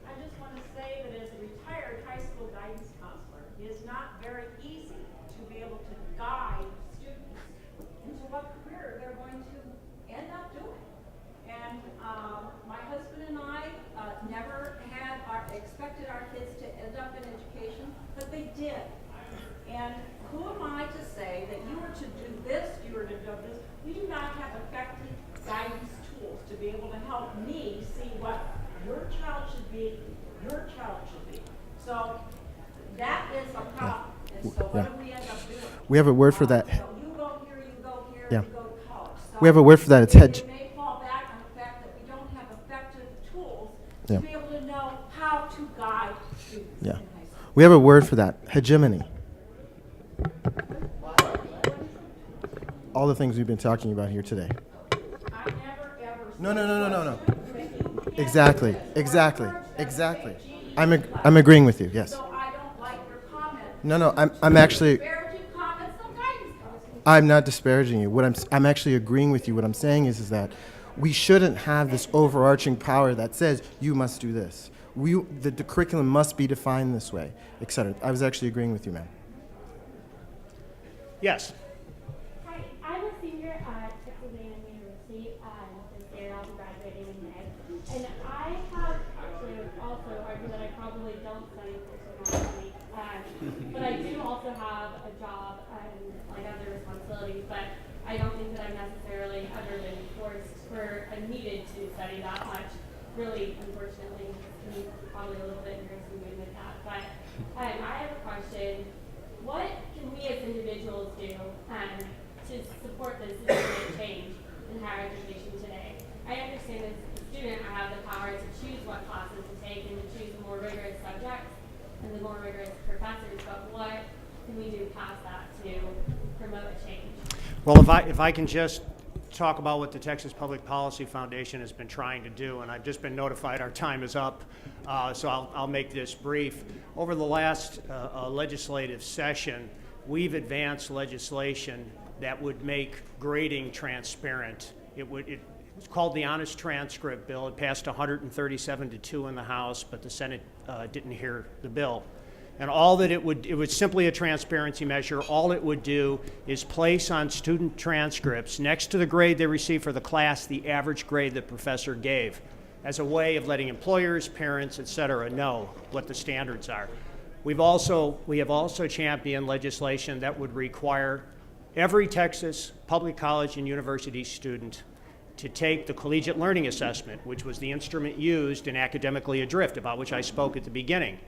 I just want to say that as a retired high school guidance counselor, it is not very easy to be able to guide students into what career they're going to end up doing. And my husband and I never had expected our kids to end up in education, but they did. And who am I to say that you were to do this, you were to do this? We do not have effective guidance tools to be able to help me see what your child should be, your child should be. So that is a problem. And so what do we end up doing? We have a word for that. So you go here, you go here, Yeah. you go to college. So We have a word for that. It's it may fall back on the fact that we don't have effective tools Yeah. to be able to know how to guide students in high school. We have a word for that. Hegemony. All the things we've been talking about here today. I never ever No. Exactly. I'm agreeing with you. Yes. So I don't like your comment. No. I'm actually. Disparaging comments on guidance counselors. I'm not disparaging you. I'm actually agreeing with you. What I'm saying is that we shouldn't have this overarching power that says you must do this. The curriculum must be defined this way, etc. I was actually agreeing with you, man. Yes. Hi, I'm a senior at Texas A&M University this year. I'll be graduating in May. And I have actually also argued that I probably don't study sociology, but I do also have a job and like other responsibilities, but I don't think that I've necessarily ever been forced or needed to study that much. Really, unfortunately, probably a little bit embarrassing to admit that, but I have a question. What can we as individuals do to support this systematic change in higher education today? I understand as a student I have the power to choose what classes to take and to choose the more rigorous subjects and the more rigorous professors, but what can we do past that to promote a change? Well, if I can just talk about what the Texas Public Policy Foundation has been trying to do, and I've just been notified our time is up, so I'll make this brief. Over the last legislative session, we've advanced legislation that would make grading transparent. It was called the Honest Transcript Bill. It passed 137-2 in the House, but the Senate didn't hear the bill. And all that it was simply a transparency measure. All it would do is place on student transcripts next to the grade they receive for the class the average grade the professor gave, as a way of letting employers, parents, et cetera, know what the standards are. We have also championed legislation that would require every Texas public college and university student to take the Collegiate Learning Assessment, which was the instrument used in Academically Adrift, about which I spoke at the beginning.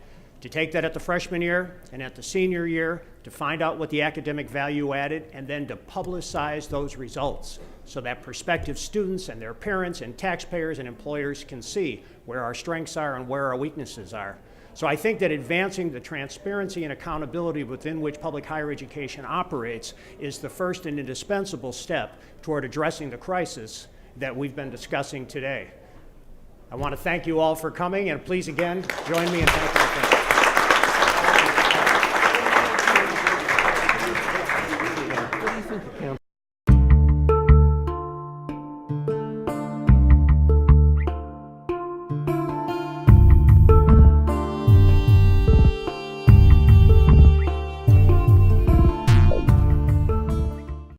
To take that at the freshman year and at the senior year, to find out what the academic value added, and then to publicize those results so that prospective students and their parents and taxpayers and employers can see where our strengths are and where our weaknesses are. So I think that advancing the transparency and accountability within which public higher education operates is the first and indispensable step toward addressing the crisis that we've been discussing today. I want to thank you all for coming, and please again join me in thanking the